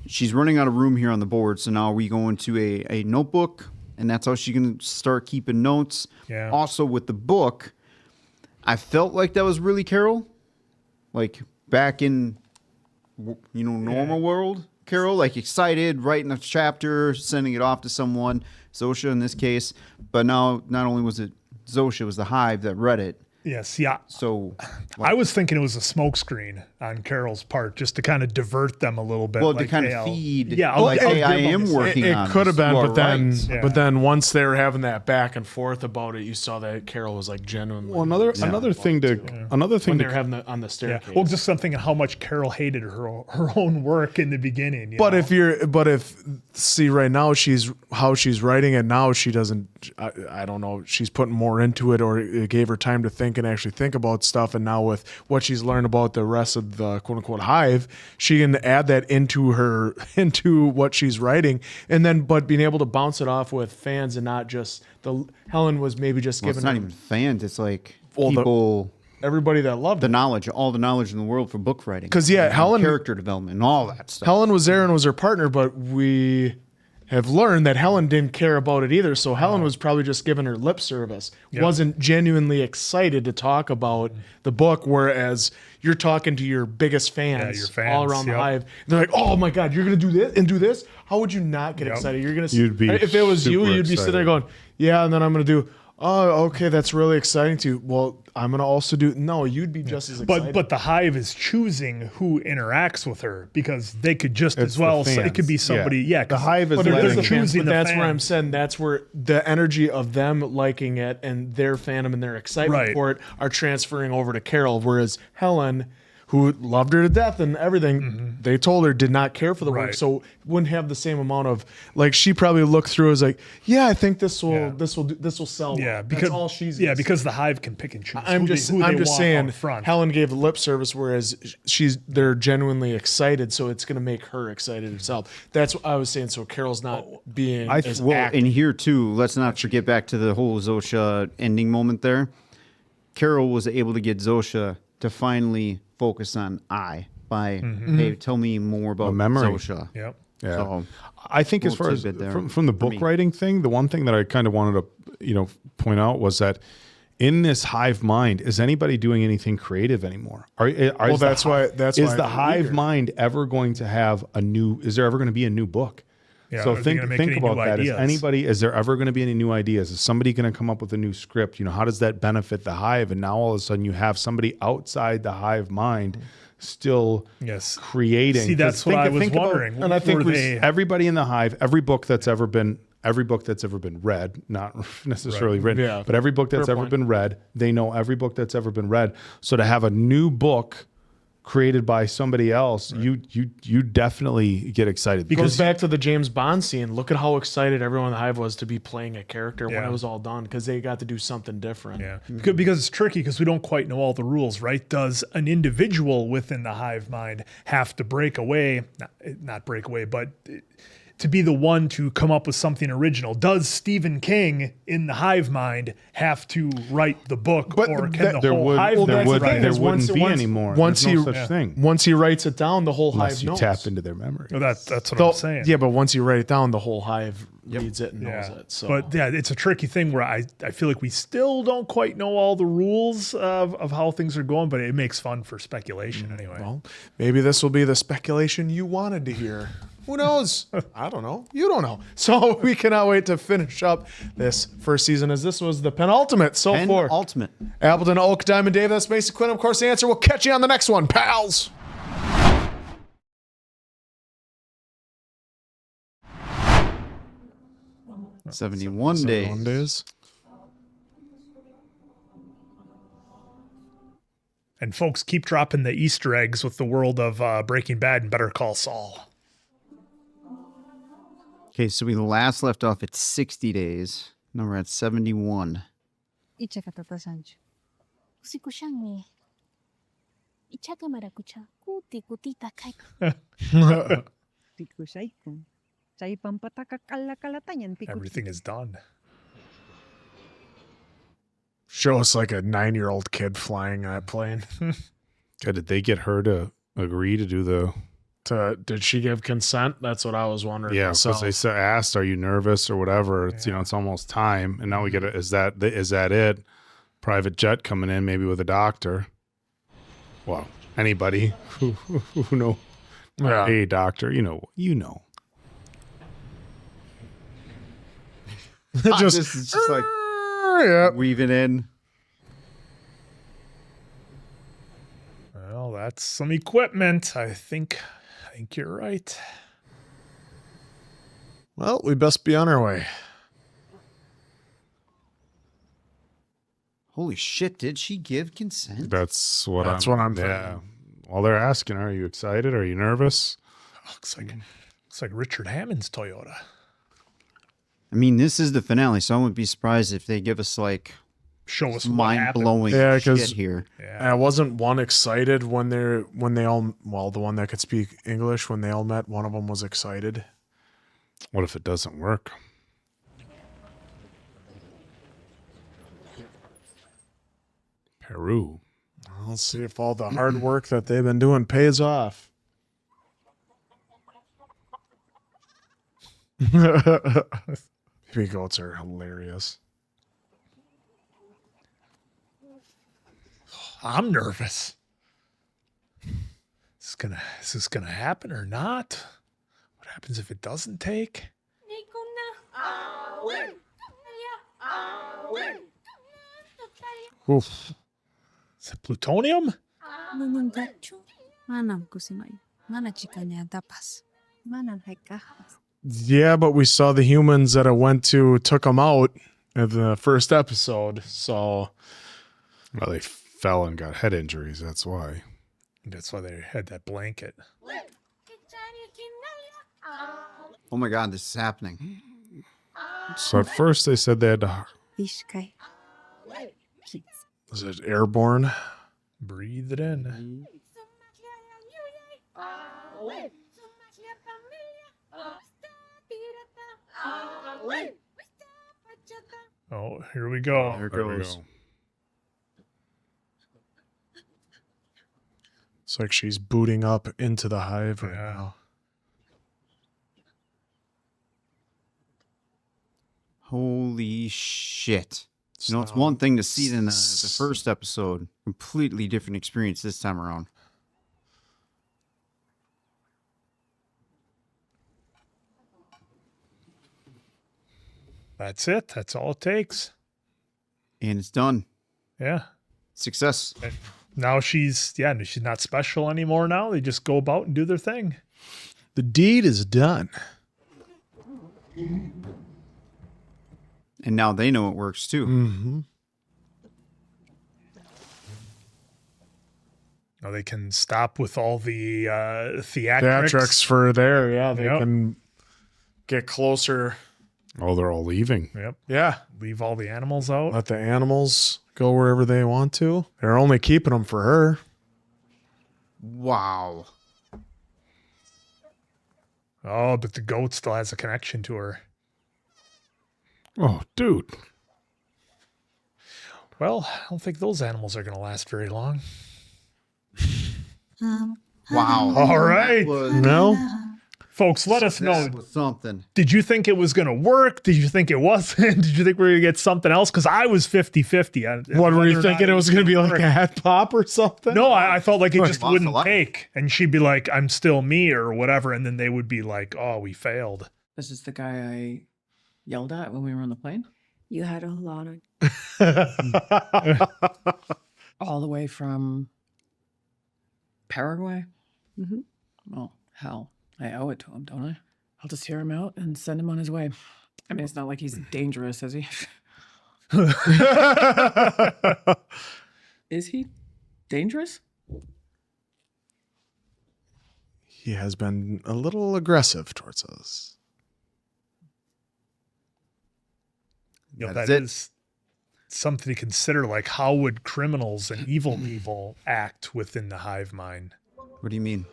she's running out of room here on the board. So now we go into a notebook, and that's how she can start keeping notes. Yeah. Also with the book, I felt like that was really Carol, like back in normal world. Carol, like excited, writing a chapter, sending it off to someone, Zosha in this case. But now, not only was it Zosha, it was the hive that read it. Yes, yeah. So I was thinking it was a smokescreen on Carol's part, just to kind of divert them a little bit. Well, to kind of feed. Yeah, like, hey, I am working on it. It could have been, but then once they were having that back and forth about it, you saw that Carol was like genuinely. Well, another thing when they were having on the staircase. Yeah. Well, just something how much Carol hated her own work in the beginning. See right now how she's writing it now, she doesn't. I don't know. She's putting more into it, or it gave her time to think and actually think about stuff. And now with what she's learned about the rest of the quote unquote hive, she can add that into what she's writing, and then but being able to bounce it off with fans and not just Helen was maybe just giving. It's not even fans. It's like people. Everybody that loved the knowledge, all the knowledge in the world for book writing. Because Helen, character development, and all that stuff. Helen was there and was her partner, but we have learned that Helen didn't care about it either. So Helen was probably just giving her lip service, wasn't genuinely excited to talk about the book, whereas you're talking to your biggest fans, all around the hive. They're like, oh my God, you're going to do this and do this? How would you not get excited? You're going to. If it was you, you'd be sitting there going, yeah, and then I'm going to do, oh, okay, that's really exciting to you. Well, I'm going to also do, no, you'd be just as excited. But the hive is choosing who interacts with her, because they could just as well say it could be somebody. Yeah, the hive is choosing. But that's where I'm saying that's where the energy of them liking it and their fandom and their excitement for it are transferring over to Carol, whereas Helen, who loved her to death and everything, they told her did not care for the work, so wouldn't have the same amount of like. She probably looked through as like, yeah, I think this will sell. Yeah, because that's all she's because the hive can pick and choose. I'm just saying, Helen gave lip service, whereas they're genuinely excited, so it's going to make her excited herself. That's what I was saying. So Carol's not being as active. And here too, let's not forget back to the whole Zosha ending moment there. Carol was able to get Zosha to finally focus on by hey, tell me more about Zosha. Yep. Yeah. So, I think as far as from the book writing thing, the one thing that I kind of wanted to point out was that in this hive mind, is anybody doing anything creative anymore? Is the hive mind ever going to have is there ever going to be a new book? Yeah, so think about that. Is there ever going to be any new ideas? Is somebody going to come up with a new script? How does that benefit the hive? And now all of a sudden you have somebody outside the hive mind still Yes. creating. See, that's what I was wondering. And I think Were they- everybody in the hive, every book that's ever been read, not necessarily written, Yeah. but every book that's Fair ever point. been read, they know every book that's ever been read. So to have a new book created by somebody else, you definitely get excited. It goes back to the James Bond scene. Look at how excited everyone in the hive was to be playing a character when Yeah. it was all done, because they got to do something different. Yeah, because it's tricky because we don't quite know all the rules, right? Does an individual within the hive mind have to break away, not break away, but to be the one to come up with something original? Does Stephen King in the hive mind have to write the book, or can the whole hive mind write it? There wouldn't be anymore. Once There's no he such thing. once he writes it down, the whole Unless hive you knows. tap into their memory. Well, that's what Though- I'm saying. Yeah, but once you write it down, the whole hive reads it and knows it. So, But yeah, it's a tricky thing where I feel like we still don't quite know all the rules of how things are going, but it makes fun for speculation anyway. well, maybe this will be the speculation you wanted to hear. Who knows? I don't know. You don't know. So we cannot wait to finish up this first season, as this was the penultimate so far. Penultimate. Appleton, Oak, Diamond Dave, that's Mason Quinn. Of course, the answer. We'll catch you on the next one, pals. Days. 71 days. And folks, keep dropping the Easter eggs with the world of Breaking Bad and Better Call Saul. Okay, so we last left off at 60 days. Now we're at 71. Ichaka tata Sancho. Kusikushang Ichaka marakucha. Kuti kutita kai. Tikusaikum. Say pampataka kalakalatanyan. Everything is done. Show us like a 9-year-old kid flying that plane. Good. Did they get her to agree to do the? Did she give consent? That's what I was wondering. Yeah, myself. because they asked, "Are you nervous or whatever?" It's it's almost time, and now we get is that it? Private jet coming in, maybe with a doctor. Well, anybody who know. Yeah. Hey, doctor, you know. This is just like weaving in. Well, that's some equipment. I think you're right. Well, we best be on our way. Holy shit, did she give consent? That's what I'm thinking. Yeah. Well, they're asking, "Are you excited? Are you nervous?" Looks like Richard Hammond's Toyota. I mean, this is the finale, so I wouldn't be surprised if they give us like show us mind-blowing Yeah, shit because here. I wasn't one excited when they all, well, the one that could speak English, when they all met, one of them was excited. What if it doesn't work? Peru. I'll see if all the hard work that they've been doing pays off. Baby goats are hilarious. I'm nervous. Is this gonna happen or not? What happens if it doesn't take? Oof. Is it plutonium? Nanangacho. Manam kusimay. Mana chikanya dapas. Manan haikajas. Yeah, but we saw the humans that it took them out in the first episode. So, well, they fell and got head injuries. That's why. That's why they had that blanket. Oh my god, this is happening. So at first they said they had to. Vishkai. Is it airborne? Breathe it in. Oh, here we go. There it goes. It's like she's booting up into the hive right now. Holy shit. You know, it's one thing to see it in the first episode. Completely different experience this time around. That's it. That's all it takes. And it's done. Yeah. Success. Now she's not special anymore now. They just go about and do their thing. The deed is done. And now they know it works too. Mm-hmm. Now they can stop with all the Theatrics for there. Yeah, they can get closer. Oh, they're all leaving. Yep. Yeah. Leave all the animals out. Let the animals go wherever they want to. They're only keeping them for her. Wow. Oh, but the goat still has a connection to her. Oh, dude. Well, I don't think those animals are going to last very long. Wow. All right. No? Folks, let us know. That was something. Did you think it was going to work? Did you think it wasn't? Did you think we were going to get something else? Because I was 50-50. What were you thinking? It was going to be like a head pop or something? No, I felt like it just lost wouldn't a lot. take. And she'd be like, I'm still me or whatever. And then they would be like, oh, we failed. This is the guy I yelled at when we were on the plane. You had a lot of. All the way from Paraguay. Mhm. Well, hell, I owe it to him, don't I? I'll just hear him out and send him on his way. I mean, it's not like he's dangerous, is he? Is he dangerous? He has been a little aggressive towards us. You know, That's that it. is something to consider. Like, how would criminals and evil people act within the hive mind? What do you mean?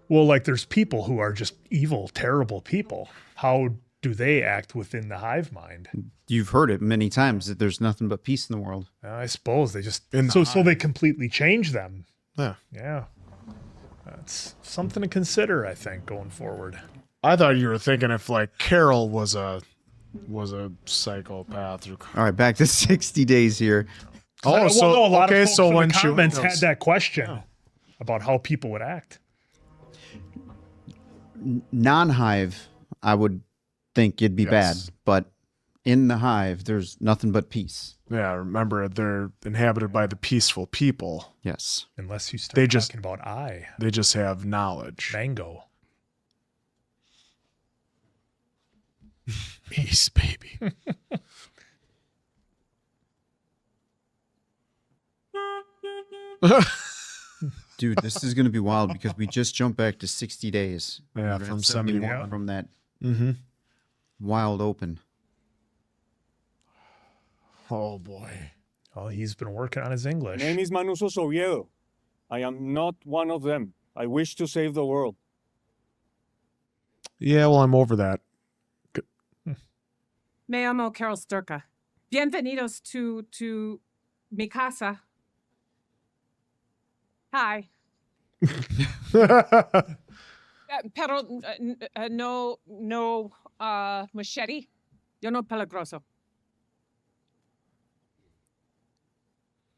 Well, like, there's people who are just evil, terrible people. How do they act within the hive mind? You've heard it many times that there's nothing but peace in the world. I suppose they just In the so they completely change them. Yeah. Yeah, that's something to consider, I think, going forward. I thought you were thinking if like Carol was a psychopath. Or... All right, back to 60 days here. No, a lot of folks in when the she comments had that question about how people would act. Non-hive, I would think it'd be bad, but in the hive, there's nothing but peace. Yeah, remember they're inhabited by the peaceful people. Yes. Unless you start They just- talking about I, They just have knowledge. mango. Peace, baby. Dude, this is going to be wild because we just jumped back to 60 days. Yeah, We're at from 71 71. from that Mm-hmm. wild open. Oh boy. Oh, he's been working on his English. Name is Manusos Oviedo. I am not one of them. I wish to save the world. Yeah, well, I'm over that. Me llamo Carol Sturka. Bienvenidos to mi casa. Hi. Pero no machete. Yo no peligroso.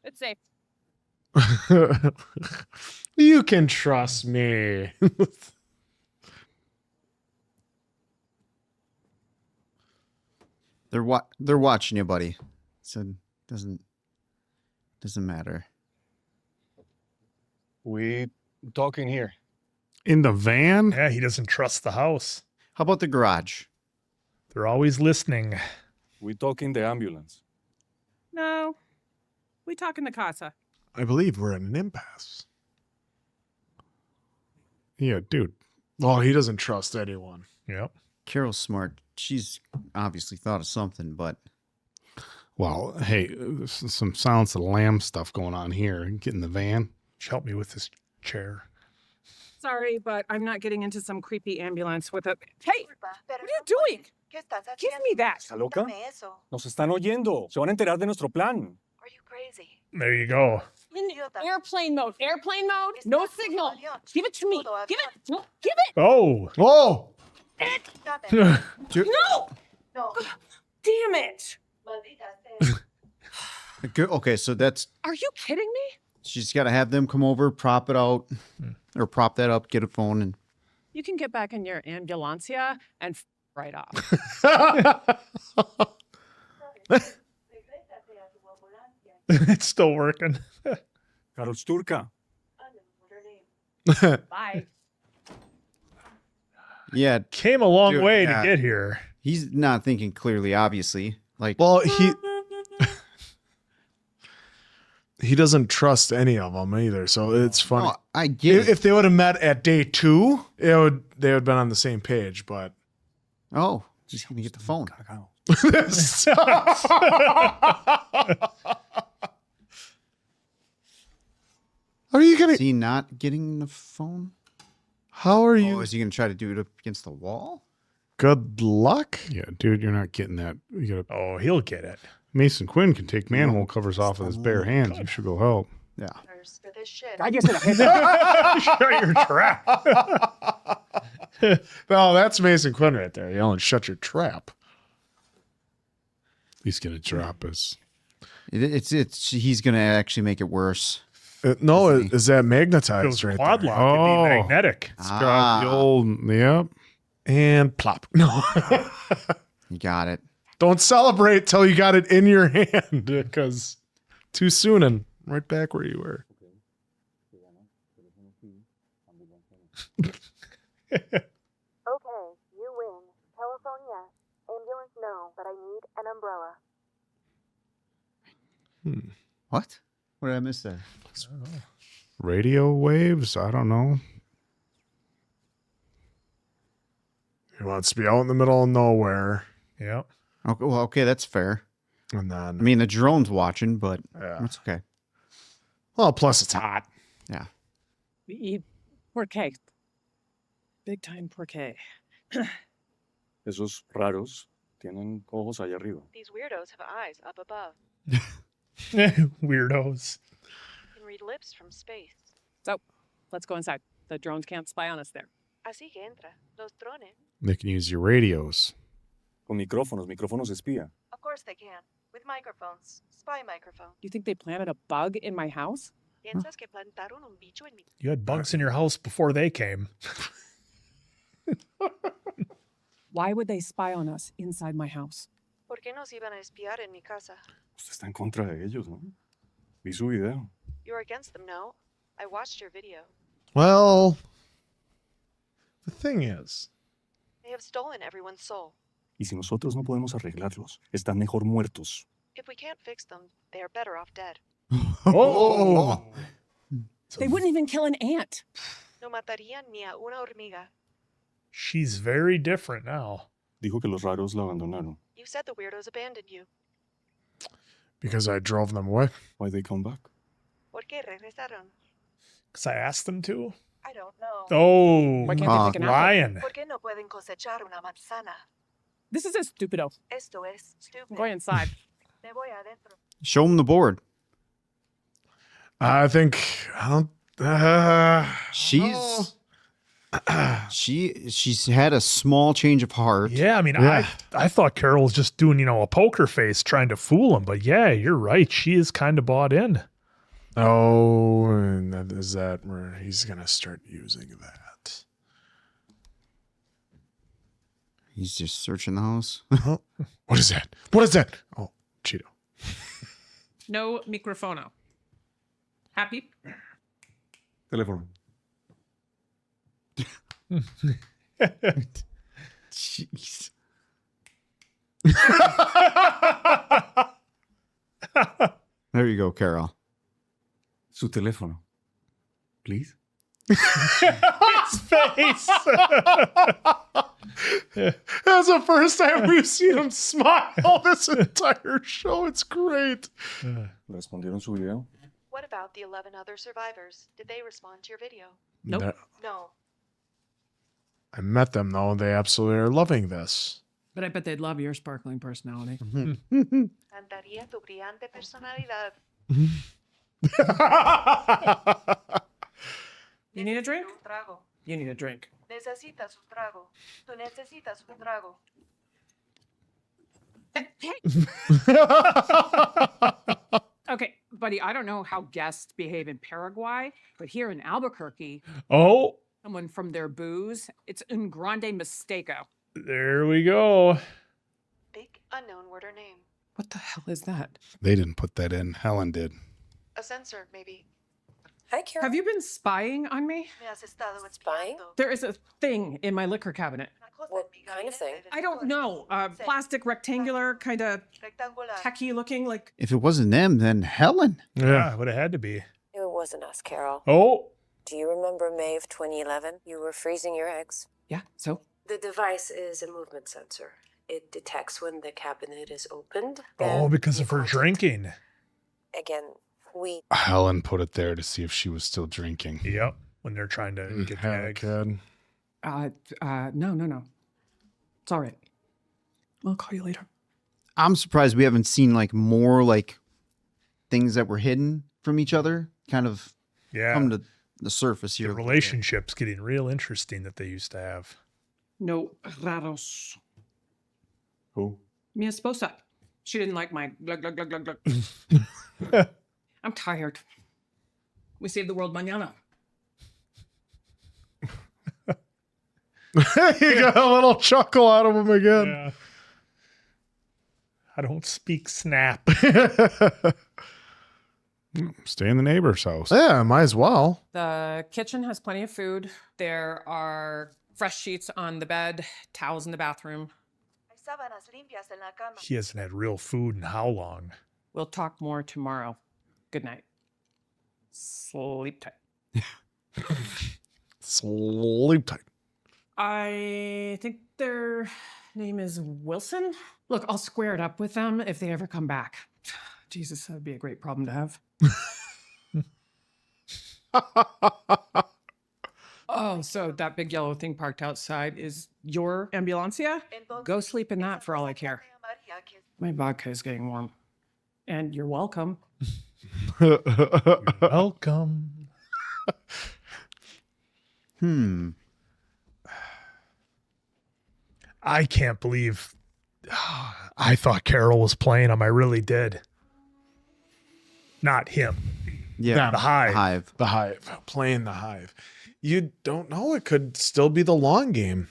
It's safe. You can trust me. They're watching you, buddy. So doesn't matter. We talking here. In the van? Yeah, he doesn't trust the house. How about the garage? They're always listening. We talk in the ambulance. No. We talk in the casa. I believe we're in an impasse. Yeah, dude. Well, he doesn't trust anyone. Yep. Carol's smart. She's obviously thought of something, but Well, hey, there's some Silence of the Lamb stuff going on here. Get in the van. Just help me with this chair. Sorry, but I'm not getting into some creepy ambulance with a... Hey, what are you doing? Give me that. ¿Está loca? Nos están oyendo. Se van a enterar de nuestro plan. There you go. In airplane mode. Airplane mode. No signal. Give it to me. Give it. No, give it. Oh. Whoa. No. Damn it. okay, so that's Are you kidding me? she's got to have them come over, prop it out, or prop that up, get a phone, and You can get back in your ambulancia and right off. It's still working. Carol Sturka. Bye. Yeah, Came a long dude, way yeah. to get here. He's not thinking clearly, obviously. Like, Well, he doesn't trust any of them either, so it's funny. no, I get it. If they would have met at day 2, they would have been on the same page. But Oh, just gonna get the phone. Are you gonna? Is he not getting the phone? How are you? Oh, is he gonna try to do it up against the wall? Good luck. Yeah, dude, you're not getting that. You gotta, Oh, he'll get it. Mason Quinn can take manhole covers off with his bare hands. You should go help. Yeah. Shut your trap. No, that's Mason Quinn right there yelling, "Shut your trap." He's gonna drop us. It's he's gonna actually make it worse. No, is that magnetized Goes right quad there? lock and be magnetic. It's got the old, yep. And plop. No. You got it. Don't celebrate till you got it in your hand, because too soon and right back where you were. Okay, you win. Telephone yes. Ambulance no, but I need an umbrella. What? What did I miss there? Radio waves? I don't know. He wants to be out in the middle of nowhere. Yep. Okay, well, okay, that's fair. And then, I mean, the drone's watching, but that's okay. Well, plus it's hot. Yeah. We eat porqué. Big time porqué. Esos raros tienen ojos allá arriba. These weirdos have eyes up above. Weirdos. Can read lips from space. So, let's go inside. The drones can't spy on us there. Así que entra. Los drones. They can use your radios. Con micrófonos espía. Of course they can. With microphones. Spy microphone. You think they planted a bug in my house? ¿Piensas que plantaron un bicho en mi... You had bugs in your house before they came. Why would they spy on us inside my house? ¿Por qué nos iban a espiar en mi casa? Usted está en contra de ellos, ¿no? Vi su video. You're against them, no? I watched your video. Well, the thing is, They have stolen everyone's soul. Y si nosotros no podemos arreglarlos, están mejor muertos. If we can't fix them, they are better off dead. Oh. They wouldn't even kill an ant. No matarían ni a una hormiga. She's very different now. Dijo que los raros la abandonaron. You said the weirdos abandoned you. because I drove them away. Why'd they come back? ¿Por qué regresaron? Because I asked them to. I don't know. Oh, Why can't they take an apple? Ryan. ¿Por qué no pueden cosechar una manzana? This is a stupido. Esto es stupid. I'm going inside. Me voy adentro. Show him the board. I think I don't. She's had a small change of heart. Yeah, I mean, I thought Carol was just doing, a poker face trying to fool him, but yeah, you're right. She is kind of bought in. Oh, and is that where he's gonna start using that? He's just searching the house. What is that? What is that? Oh, Cheeto. No microfono. Happy? Teléfono. Jeez. There you go, Carol. Su teléfono. Please? His face. That's the first time we've seen him smile this entire show. It's great. ¿Respondieron su video? What about the 11 other survivors? Did they respond to your video? Nope. No. I met them though. They absolutely are loving this. But I bet they'd love your sparkling personality. Cantaría tu brillante personalidad. You need a drink? Un trago. You need a drink. Necesitas un trago. Tú necesitas un trago. Okay, buddy, I don't know how guests behave in Paraguay, but here in Albuquerque, Oh, someone from their booze, it's un grande mistake-o. there we go. Big unknown word or name. What the hell is that? They didn't put that in. Helen did. A sensor, maybe. Hi, Carol. Have you been spying on me? Spying? There is a thing in my liquor cabinet. What kind of thing? I don't know. Plastic, rectangular, kind of techie looking, like. If it wasn't them, then Helen. Yeah, it would have had to be. It wasn't us, Carol. Oh. Do you remember May of 2011? You were freezing your eggs. Yeah, so? The device is a movement sensor. It detects when the cabinet is opened. Oh, because of her drinking. Again, we... Helen put it there to see if she was still drinking. Yep, when they're trying to get the egg. No. It's all right. I'll call you later. I'm surprised we haven't seen like more like things that were hidden from each other kind of come to the surface here. The relationship's getting real interesting that they used to have. No raros. Who? Mi esposa. She didn't like my glug, glug, glug, glug, glug. I'm tired. We save the world mañana. You got a little chuckle out of him again. Yeah. I don't speak snap. Stay in the neighbor's house. Yeah, might as well. The kitchen has plenty of food. There are fresh sheets on the bed, towels in the bathroom. He hasn't had real food in how long? We'll talk more tomorrow. Good night. Sleep tight. Sleep tight. I think their name is Wilson. Look, I'll square it up with them if they ever come back. Jesus, that'd be a great problem to have. Oh, so that big yellow thing parked outside is your ambulancia? Go sleep in that for all I care. My vodka is getting warm. And you're welcome. You're welcome. I can't believe I thought Carol was playing him. I really did. Not him. Yeah, the hive. The hive. Playing the hive. You don't know. It could still be the long game.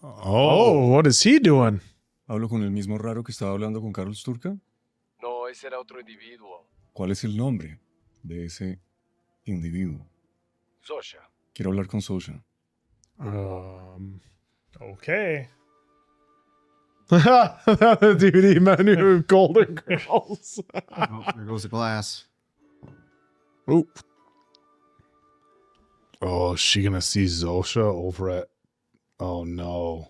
Oh, what is he doing? ¿Hablo con el mismo raro que estaba hablando con Carol Sturka? No, ese era otro individuo. ¿Cuál es el nombre de ese individuo? Sosha. Quiero hablar con Sosha. Okay. The DVD menu of Golden Girls. Oh, there goes the glass. Oop. Oh, is she gonna see Zosha over at... Oh, no.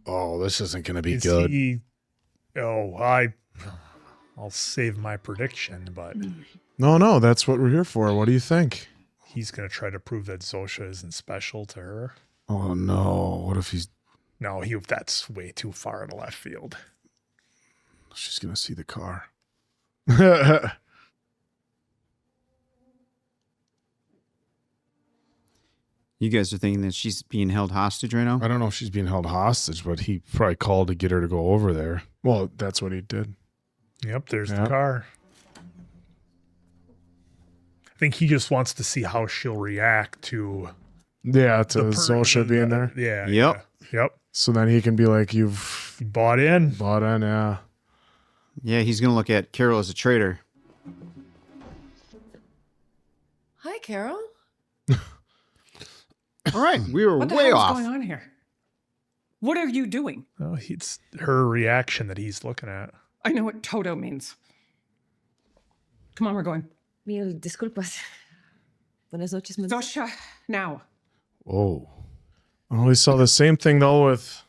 Oh, this isn't gonna be good. I'll save my prediction, but... No, that's what we're here for. What do you think? He's going to try to prove that Zosha isn't special to her. Oh, no. What if he's... No, that's way too far in the left field. She's gonna see the car. You guys are thinking that she's being held hostage right now? I don't know if she's being held hostage, but he probably called to get her to go over there. Well, that's what he did. Yep, there's the car. I think he just wants to see how she'll react to... Yeah, to Zosha being there. Yeah. Yep. So then he can be like, you've... Bought in? Bought in, yeah. Yeah, he's going to look at Carol as a traitor. Hi, Carol. All right, we were What the way hell off. is going on here? What are you doing? Oh, it's her reaction that he's looking at. I know what Toto means. Come on, we're going. Mil disculpas. Buenas noches, Mendoza. Zosha, now. Oh. Oh, we saw the same thing, though, with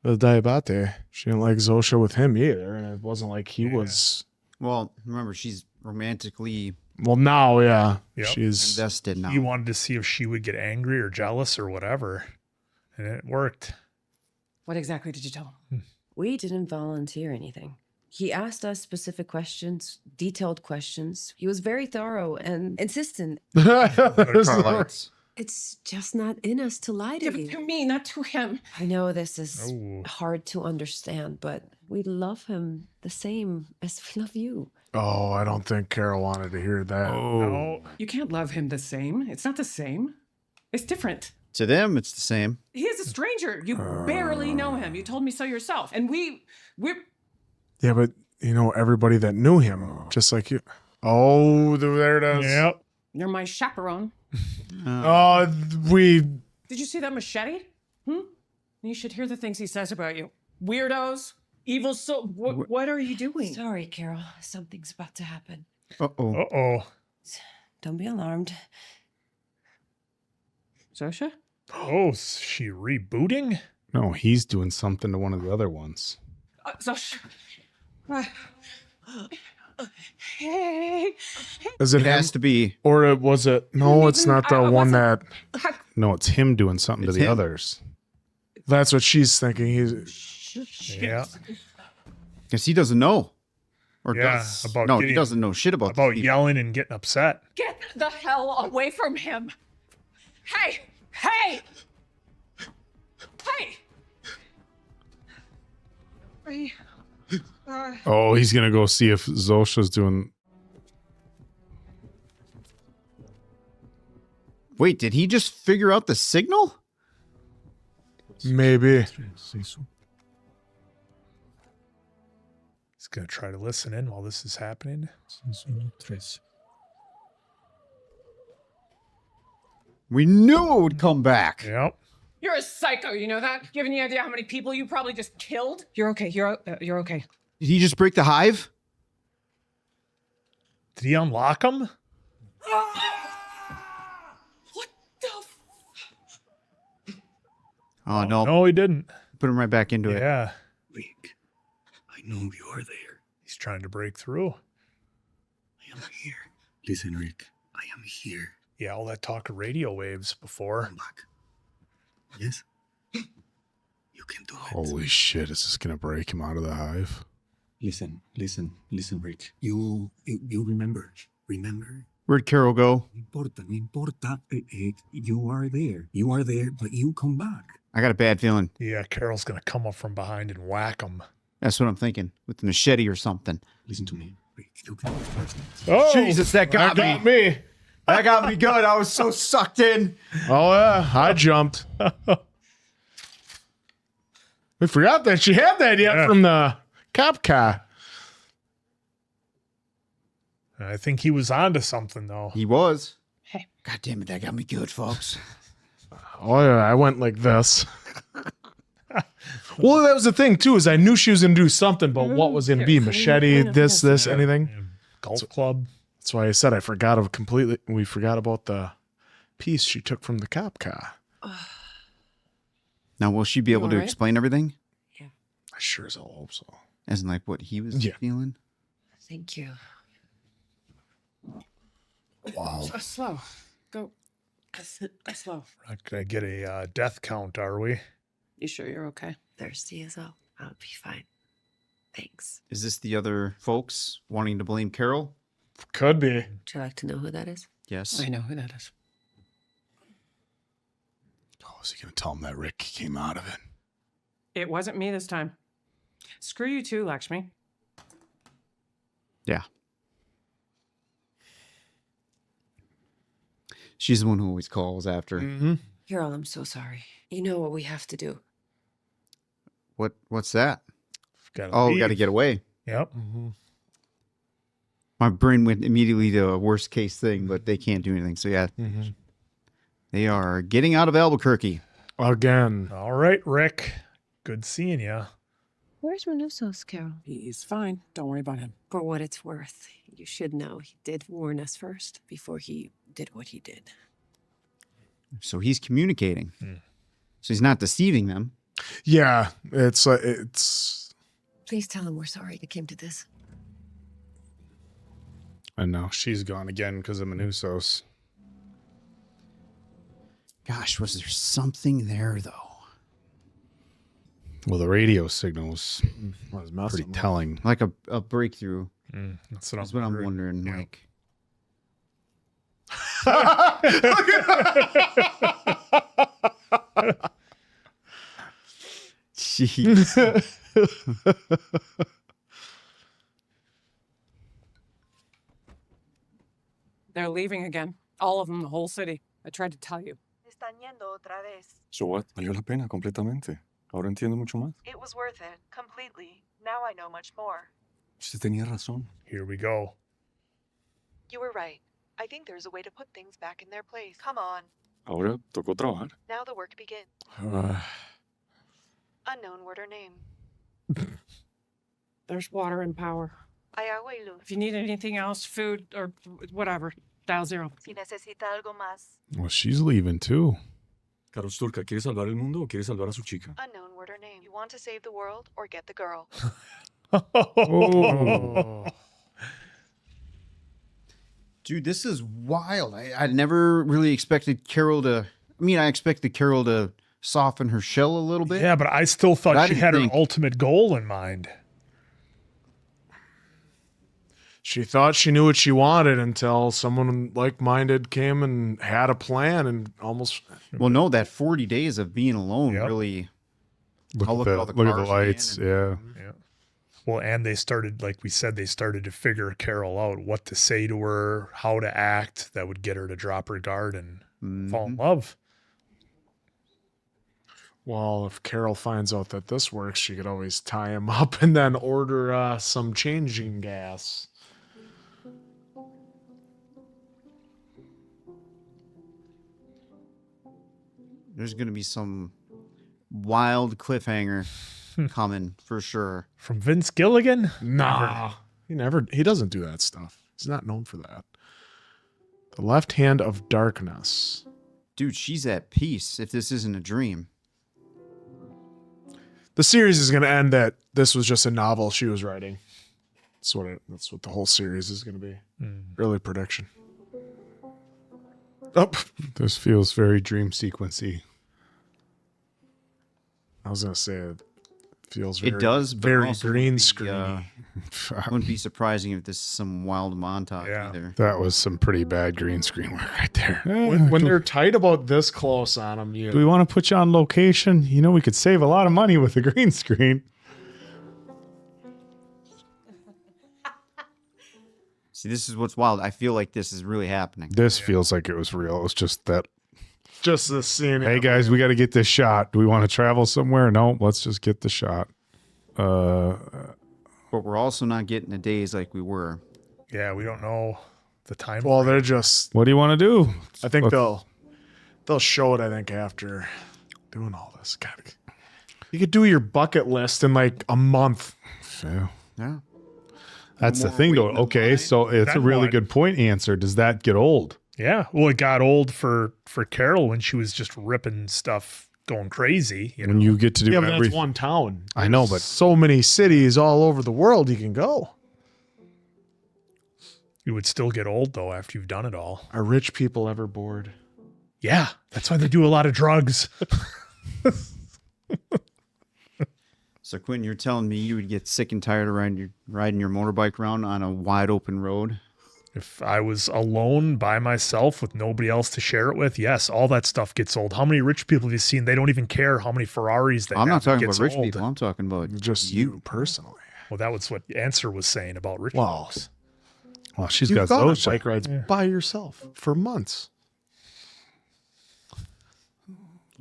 Diabate. She didn't like Zosha with him either, and it wasn't like he was... Well, remember, she's romantically... Well, now, yeah. Yep. She's... invested now. He wanted to see if she would get angry or jealous or whatever. And it worked. What exactly did you tell him? We didn't volunteer anything. He asked us specific questions, detailed questions. He was very thorough and insistent. It's just not in us to lie to Give you. it to me, not to him. I know this is hard to understand, but we love him the same as we love you. Oh, I don't think Carol wanted to hear that. No. You can't love him the same. It's not the same. It's different. To them, it's the same. He is a stranger. You barely know him. You told me so yourself. And we're... Yeah, but everybody that knew him, just like you. Oh, there it is. Yep. You're my chaperone. We. Did you see that machete? You should hear the things he says about you. Weirdos, evil soul. What are you doing? Sorry, Carol. Something's about to happen. Uh-oh. Uh-oh. Don't be alarmed. Zosha? Oh, is she rebooting? No, he's doing something to one of the other ones. Zosha. Hey. Is it It has to be. Or was it? No, it's not the one that. No, it's him doing something to the others. That's what she's thinking. Yeah. Because he doesn't know. Or Yeah, does. about No, getting- he doesn't know shit about About these yelling and getting upset. Get the hell away from him. Hey. Hey. Oh, he's gonna go see if Zosha's doing. Wait, did he just figure out the signal? Maybe. He's going to try to listen in while this is happening. We knew it would come back. Yep. You're a psycho, you know that? You have any idea how many people you probably just killed? You're okay. You're okay. Did he just break the hive? Did he unlock him? What the? Oh, no. No, he didn't. Put him right back into it. Yeah. Rick, I know you are there. He's trying to break through. I am here. Listen, Rick, I am here. Yeah, all that talk of radio waves before. Come back. Yes? You can do it. Holy shit! Is this gonna break him out of the hive? Listen, Rick. You remember. Where'd Carol go? No importa. You are there, but you come back. I got a bad feeling. Yeah, Carol's going to come up from behind and whack him. That's what I'm thinking. With the machete or something. Listen to me, Rick. You can do it. Oh, Jesus, that got me. That got me good. I was so sucked in. Oh, yeah. I jumped. We forgot that she had that yet from the cop car. I think he was onto something, though. He was. Hey. God damn it, that got me good, folks. Oh, yeah. I went like this. Well, that was the thing, too, is I knew she was going to do something, but what was going to be? Machete, this, anything? Golf club. That's why I said we forgot about the piece she took from the cop car. Now, will she be able to explain everything? I sure as hell hope so. As in, like, what he was feeling? Thank you. Wow. Slow. Go. Slow. We're not going to get a death count, are we? You sure you're okay? Thirsty as hell. I'll be fine. Thanks. Is this the other folks wanting to blame Carol? Could be. Would you like to know who that is? Yes. I know who that is. Oh, is he gonna tell him that Rick came out of it? It wasn't me this time. Screw you too, Lakshmi. Yeah. She's the one who always calls after. Mm-hmm. Carol, I'm so sorry. You know what we have to do. What's that? We got to get away. Yep. Mm-hmm. My brain went immediately to a worst case thing, but they can't do anything. So yeah, they are getting out of Albuquerque. Again. All right, Rick. Good seeing you. Where's Manusos, Carol? He's fine. Don't worry about him. For what it's worth, you should know he did warn us first before he did what he did. So he's communicating. So he's not deceiving them. Yeah, it's. Please tell him we're sorry it came to this. I know she's gone again because of Manusos. Gosh, was there something there though? Well, the radio signal was Was pretty telling. Like a breakthrough. That's That's what I'm wondering. Yeah. Like, jeez. They're leaving again. All of them, the whole city. I tried to tell you. Están yendo otra vez. So what? Valió la pena completamente. Ahora entiendo mucho más. It was worth it, completely. Now I know much more. Usted tenía razón. Here we go. You were right. I think there's a way to put things back in their place. Come on. Ahora tocó trabajar. Now the work begins. Unknown word or name. There's water and power. Hay agua y luz. If you need anything else, food or whatever, dial 0. Si necesita algo más. Well, she's leaving too. Carol Sturka, ¿quiere salvar el mundo o quiere salvar a su chica? Unknown word or name. You want to save the world or get the girl. Oh. Dude, this is wild. I never really expected Carol to. I mean, I expected Carol to soften her shell a little bit. Yeah, but I still thought But I she didn't had think- her ultimate goal in mind. She thought she knew what she wanted until someone like-minded came and had a plan and almost. Well, no, that 40 days of being alone really. Look I'll at look at all the the cars lights. Yeah. Well, and they started, like we said, they started to figure Carol out, what to say to her, how to act that would get her to drop her guard and fall in love. Well, if Carol finds out that this works, she could always tie him up and then order some changing gas. There's going to be some wild cliffhanger coming for sure. From Vince Gilligan? Nah. He doesn't do that stuff. He's not known for that. The Left Hand of Darkness. Dude, she's at peace if this isn't a dream. The series is going to end that this was just a novel she was writing. That's what the whole series is going to be. Early prediction. Oh, this feels very dream sequency. I was going to say it feels very, It does, but very also green wouldn't be, screen. Wouldn't be surprising if this is some wild montage either. That was some pretty bad green screen work right there. When they're tight about this close on them, Do we want to put you on location? You know, we could save a lot of money with the green screen. See, this is what's wild. I feel like this is really happening. This feels like it was real. It was just that. Just the scene. Hey guys, we got to get this shot. Do we want to travel somewhere? No, let's just get the shot. But we're also not getting the days like we were. Yeah, we don't know the time. Well, they're just. What do you want to do? I think they'll show it. I think after doing all this, God, you could do your bucket list in like a month. Yeah. That's the thing, though. Okay, so it's a Then really what? good point answer. Does that get old? Yeah, well, it got old for Carol when she was just ripping stuff, going crazy. When you get to do Yeah, but everything. that's one town. I know, but So many cities all over the world you can go. You would still get old, though, after you've done it all. Are rich people ever bored? Yeah, that's why they do a lot of drugs. So, Quentin, you're telling me you would get sick and tired of riding your motorbike around on a wide open road? If I was alone by myself with nobody else to share it with, yes, all that stuff gets old. How many rich people have you seen? They don't even care how many Ferraris they have. I'm not It talking gets about rich old. people. I'm talking about just you personally. Well, that was what Answer was saying about rich Wow. folks. well, she's You've got gone on those. bike rides by yourself for months.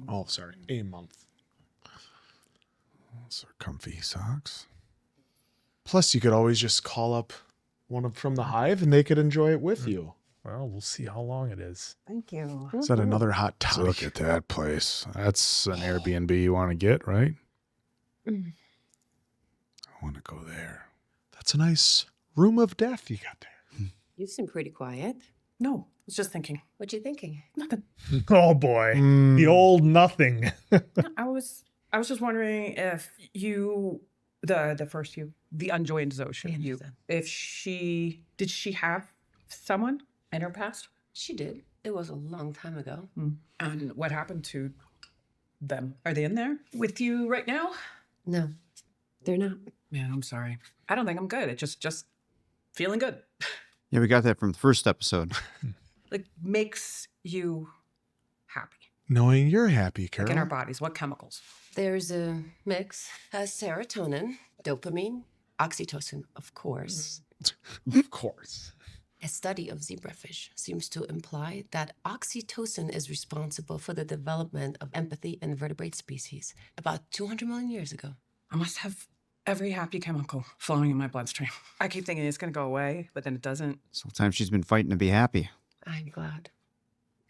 Oh, sorry, a month. Those are comfy socks. Plus, you could always just call up one from the hive and they could enjoy it with you. Well, we'll see how long it is. Thank you. Is that another hot toddy? Look at that place. That's an Airbnb you want to get, right? I want to go there. That's a nice room of death you got there. You seem pretty quiet. No, I was just thinking. What you thinking? Nothing. Oh boy, the old nothing. I was just wondering if you, the first you, the unjoined Zosha, you, if did she have someone in her past? She did. It was a long time ago. And what happened to them? Are they in there with you right now? No, they're not. Man, I'm sorry. I don't think I'm good. It's just feeling good. Yeah, we got that from the first episode. Like makes you happy. Knowing you're happy, Carol. Like in our bodies, what chemicals? There's a mix. Serotonin, dopamine, oxytocin, of course. Of course. A study of zebrafish seems to imply that oxytocin is responsible for the development of empathy in vertebrate species about 200 million years ago. I must have every happy chemical flowing in my bloodstream. I keep thinking it's going to go away, but then it doesn't. Sometimes she's been fighting to be happy. I'm glad.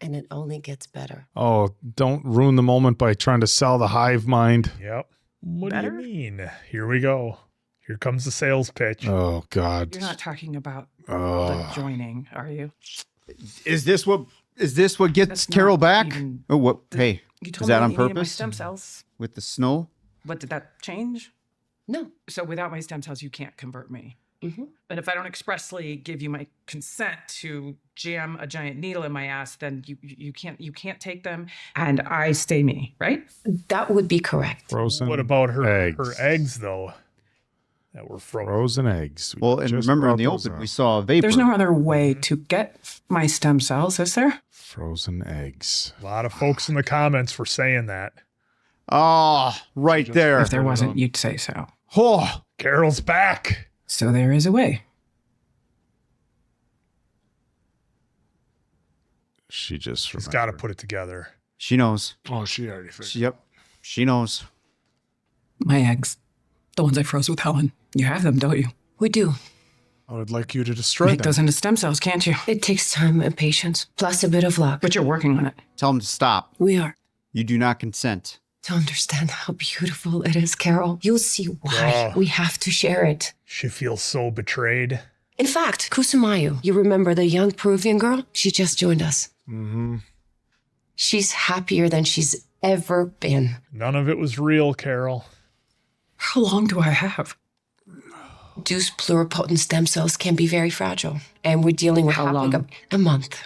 And it only gets better. Oh, don't ruin the moment by trying to sell the hive mind. Yep. What Better? do you mean? Here we go. Here comes the sales pitch. Oh, God. You're not talking about Oh. the joining, are you? Is this what gets That's Carol not back? even- Oh, what? Hey, You is told that me on you needed my purpose? stem cells. With the snow? What, did that change? No. So without my stem cells, you can't convert me. Mm-hmm. But if I don't expressly give you my consent to jam a giant needle in my ass, then you can't take them, and I stay me, right? That would be correct. Frozen What about her eggs. her eggs though? That were frozen. Frozen eggs. Well, and Just remember in brought the those open, up. we saw a vapor. There's no other way to get my stem cells, is there? Frozen eggs. A lot of folks in the comments were saying that. Oh, right there. If there wasn't, you'd say so. Oh, Carol's back. So there is a way. She just She's got to put it together. she knows. Oh, she already figured. Yep, she knows. My eggs, the ones I froze with Helen. You have them, don't you? We do. I would like you to destroy Make them. those into stem cells, can't you? It takes time and patience, plus a bit of luck. But you're working on it. Tell him to stop. We are. You do not consent. To understand how beautiful it is, Carol, you'll see why Oh. we have to share it. She feels so betrayed. In fact, Kusumayu, you remember the young Peruvian girl? She just joined us. Mm-hmm. She's happier than she's ever been. None of it was real, Carol. How long do I have? These pluripotent stem cells can be very fragile, and we're dealing with How long? a month.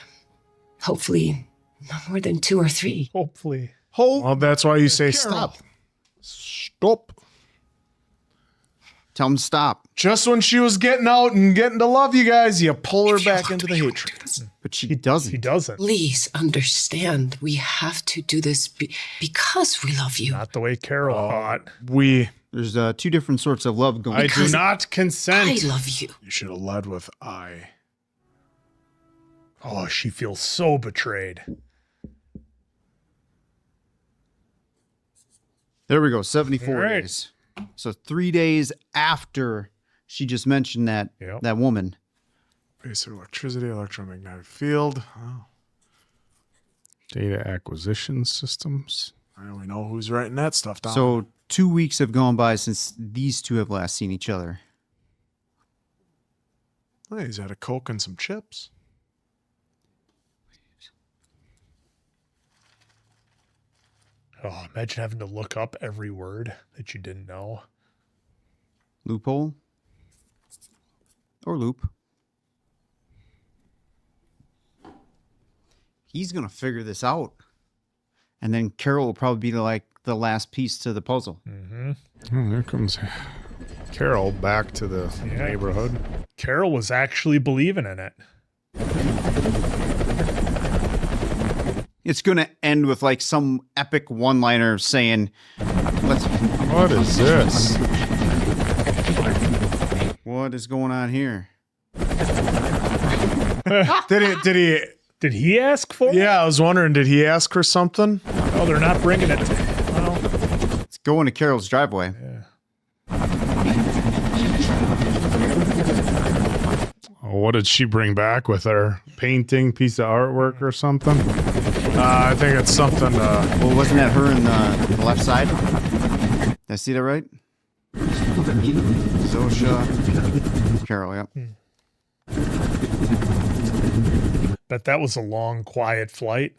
Hopefully, no more than 2 or 3. Hopefully. Well, that's why you say stop. Stop. Tell him to stop. Just when she was getting out and getting to love you guys, you pull her back into the hatred. But she doesn't. He doesn't. Please understand, we have to do this because we love you. Not the way Carol thought. There's 2 different sorts of love going on. I do not consent. I love you. You should have led with I. Oh, she feels so betrayed. There we go, 74 All right. days. So 3 days after she just mentioned that that woman. Basic electricity, electromagnetic field. Oh. Data acquisition systems. I only know who's writing that stuff down. So 2 weeks have gone by since these two have last seen each other. Hey, he's had a Coke and some chips. Oh, imagine having to look up every word that you didn't know. Loophole? Or loop? He's going to figure this out. And then Carol will probably be like the last piece to the puzzle. Mm-hmm. Oh, there comes Carol back to the neighborhood. Carol was actually believing in it. It's going to end with like some epic one-liner saying, What is this? What is going on here? Did he ask for it? Yeah, I was wondering, did he ask her something? Oh, they're not bringing it. Well, it's going to Carol's driveway. Oh, what did she bring back with her? Painting, piece of artwork or something? I think it's something. Well, wasn't that her in the left side? Did I see that right? Zosha. Carol, yep. Bet that was a long, quiet flight.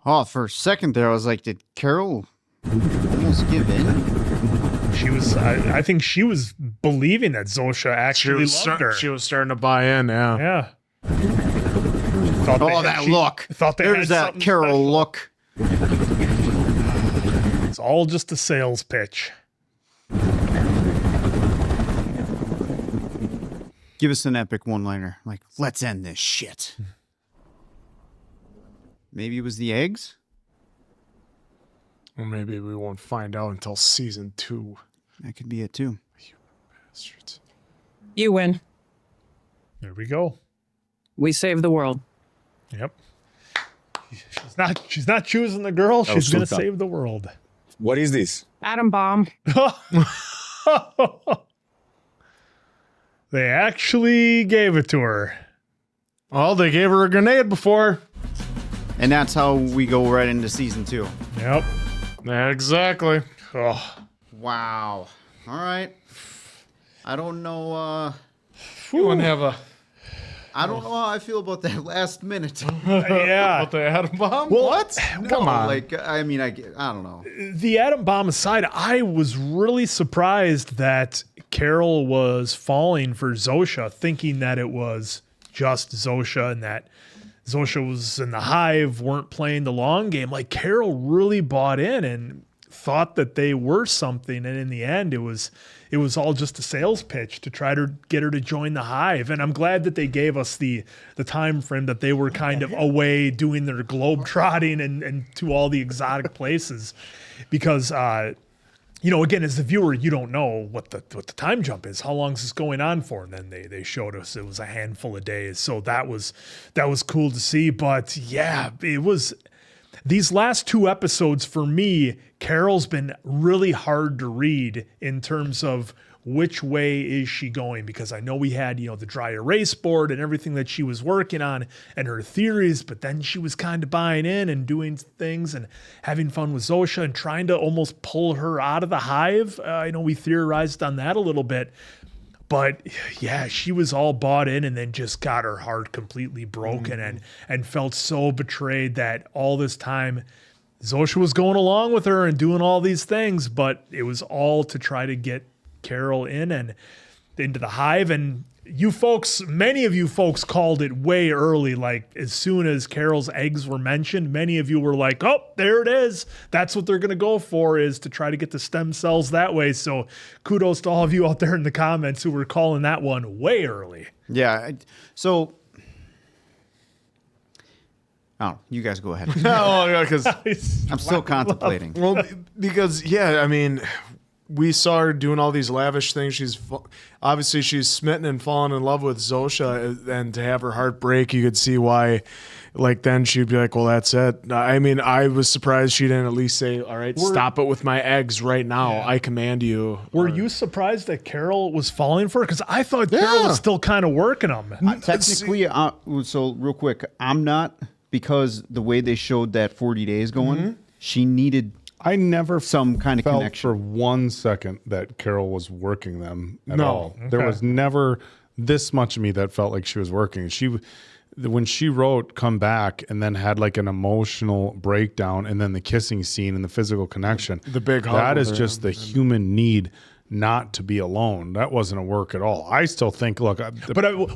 Oh, for a second there, I was like, did Carol almost give in? She was, I think she was believing that Zosha actually loved her. She was starting to buy in, yeah. Yeah. Oh, that look. Thought they There's had that something Carol look. It's all just a sales pitch. Give us an epic one-liner. Like, let's end this shit. Maybe it was the eggs? Or maybe we won't find out until season 2. That could be it too. Bastards. You win. There we go. We saved the world. Yep. She's not choosing the girl. She's going to Sturka. save the world. What is this? Atom bomb. They actually gave it to her. Well, they gave her a grenade before. And that's how we go right into season 2. Yep. Exactly. Oh. Wow. All right. I don't know. You wouldn't have a... I don't know how I feel about that last minute. Yeah. About the atom bomb? Well, What? Come on. Like, I mean, I don't know. The atom bomb aside, I was really surprised that Carol was falling for Zosha, thinking that it was just Zosha and that Zosha was in the hive, weren't playing the long game. Like, Carol really bought in and thought that they were something, and in the end it was all just a sales pitch to try to get her to join the hive. And I'm glad that they gave us the time frame that they were kind of away doing their globe trotting and to all the exotic places, because again, as the viewer, you don't know what the time jump is. How long is this going on for? And then they showed us it was a handful of days. So that was cool to see. But yeah, it was these last 2 episodes for me. Carol's been really hard to read in terms of which way is she going, because I know we had, the dry erase board and everything that she was working on and her theories, but then she was kind of buying in and doing things and having fun with Zosha and trying to almost pull her out of the hive. I know we theorized on that a little bit, but yeah, she was all bought in and then just got her heart completely broken and felt so betrayed that all this time Zosha was going along with her and doing all these things, but it was all to try to get Carol in and into the hive. And many of you folks called it way early. Like, as soon as Carol's eggs were mentioned, many of you were like, oh, there it is. That's what they're going to go for, is to try to get the stem cells that way. So kudos to all of you out there in the comments who were calling that one way early. Yeah. So, oh, you guys go ahead. No, because I'm still contemplating. Well, because I mean, we saw her doing all these lavish things. Obviously she's smitten and fallen in love with Zosha, and to have her heart break, you could see why. Like, then she'd be like, well, that's it. I mean, I was surprised she didn't at least say, all right, stop it with my eggs right now. Yeah. I command you. Were you surprised that Carol was falling for it? Because I thought Carol was still kind of working them. Technically, so real quick, I'm not, because the way they showed that 40 days going, she needed some kind of felt connection. For 1 second that Carol was working them at all. Okay. There was never this much of me that felt like she was working. When she wrote "Come Back" and then had like an emotional breakdown, and then the kissing scene and the physical connection, the big hug, that is just the human need not to be alone. That wasn't a work at all. I still think, look,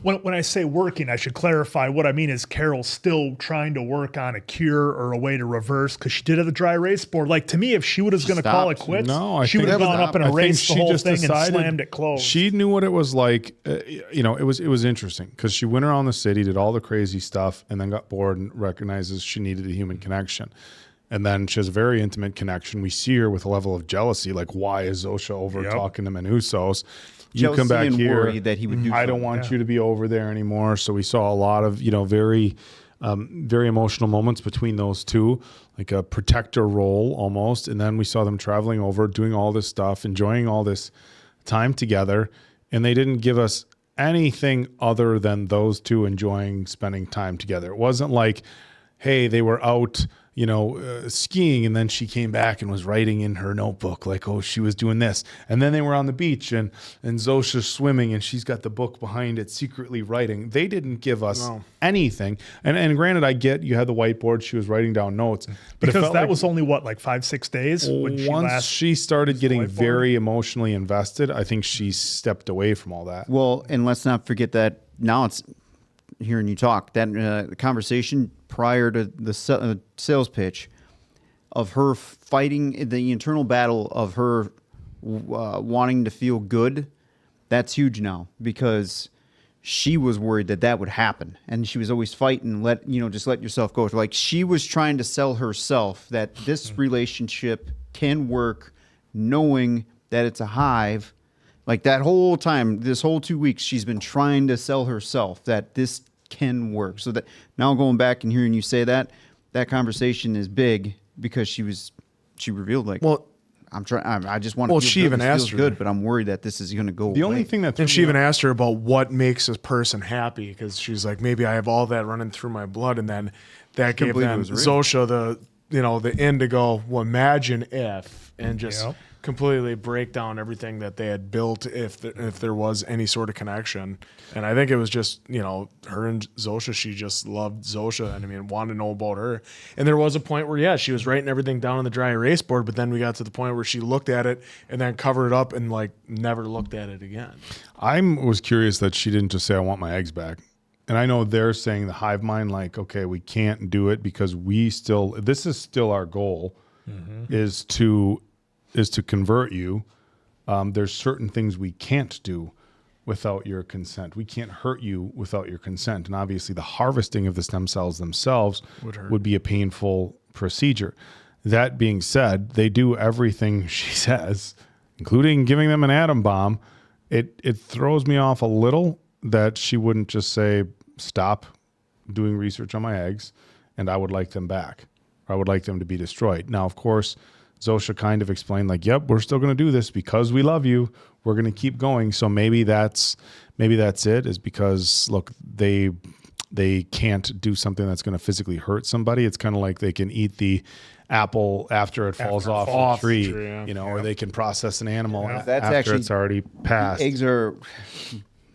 when I say working, I should clarify what I mean is Carol's still trying to work on a cure or a way to reverse, because she did have the dry erase board. Like, to me, if she was going to call it quits, she would have gone up and erased the whole thing and slammed it closed. She knew what it was like. It was interesting because she went around the city, did all the crazy stuff, and then got bored and recognizes she needed a human connection. And then she has a very intimate connection. We see her with a level of jealousy, like, why is Zosha over talking to Menusos? You Jealousy come back and here. worry that he would do I don't want you to be over there anymore. So we saw a lot of, very emotional moments between those two, like a protector role almost. And then we saw them traveling over, doing all this stuff, enjoying all this time together. And they didn't give us anything other than those two enjoying spending time together. It wasn't like, hey, they were out skiing, and then she came back and was writing in her notebook, like, oh, she was doing this. And then they were on the beach and Zosha's swimming and she's got the book behind it secretly writing. They didn't give us anything. And granted, I get you had the whiteboard, she was writing down notes. But because that was only, 5-6 days? Once she started getting very emotionally invested, I think she stepped away from all that. Well, and let's not forget that now it's hearing you talk, that conversation prior to the sales pitch of her fighting the internal battle of her wanting to feel good, that's huge now, because she was worried that would happen, and she was always fighting, just let yourself go. Like, she was trying to sell herself that this relationship can work, knowing that it's a hive. Like, that whole time, this whole 2 weeks, she's been trying to sell herself that this can work. So that now, going back and hearing you say that, that conversation is big because she revealed like, well, I'm trying. I just want to. Well, feel she good. even This asked feels her. good, but I'm worried that this is going to go. The away. only thing that and she even asked her about what makes a person happy, because she's like, maybe I have all that running through my blood, and then that gave believe it them was real. Zosha the end to go, well, imagine if, and just completely break down everything that they had built if there was any sort of connection. And I think it was just, her and Zosha, she just loved Zosha and I mean, wanted to know about her. And there was a point where, she was writing everything down on the dry erase board, but then we got to the point where she looked at it and then covered it up and like never looked at it again. I was curious that she didn't just say, I want my eggs back. And I know they're saying the hive mind, like, okay, we can't do it because this is still our goal, is to convert you. There's certain things we can't do without your consent. We can't hurt you without your consent. And obviously the harvesting of the stem cells themselves would be a painful procedure. That being said, they do everything she says, including giving them an atom bomb. It throws me off a little that she wouldn't just say, stop doing research on my eggs and I would like them back. Or I would like them to be destroyed. Now, of course, Zosha kind of explained like, yep, we're still going to do this because we love you. We're going to keep going. So maybe that's it, is because look, they can't do something that's going to physically hurt somebody. It's kind of like they can eat the apple after it falls off the tree, or they can process an animal That's after actually, it's already passed. The eggs are,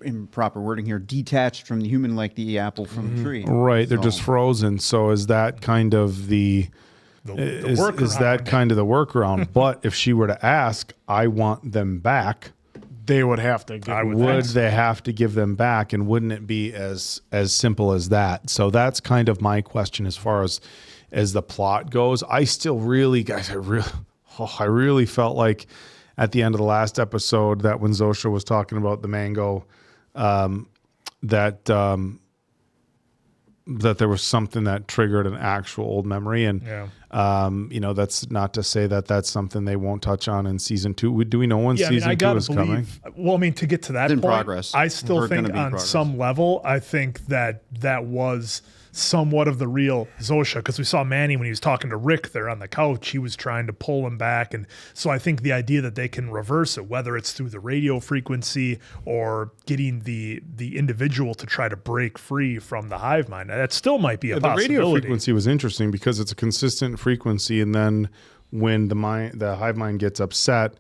in proper wording here, detached from the human like the apple from the tree. Right. They're just frozen. So is that kind of the workaround? But if she were to ask, I want them back, they would have to give they have to give them back, and wouldn't it be as simple as that? So that's kind of my question as far as the plot goes. I still really, guys, I really felt like at the end of the last episode that when Zosha was talking about the mango, that there was something that triggered an actual old memory. And, that's not to say that that's something they won't touch on in season 2. Do we know when season 2 is coming? Well, I mean, to get to that It's in point, progress. I still think on some level, I think that was somewhat of the real Zosha, because we saw Manny when he was talking to Rick there on the couch, he was trying to pull him back. And so I think the idea that they can reverse it, whether it's through the radio frequency or getting the individual to try to break free from the hive mind, that still might be a possibility. The radio frequency was interesting because it's a consistent frequency, and then when the hive mind gets upset,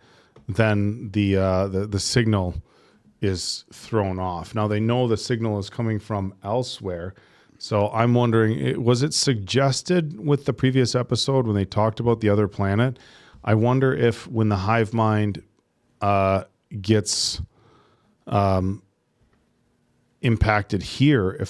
then the signal is thrown off. Now they know the signal is coming from elsewhere. So I'm wondering, was it suggested with the previous episode when they talked about the other planet? I wonder if when the hive mind gets impacted here,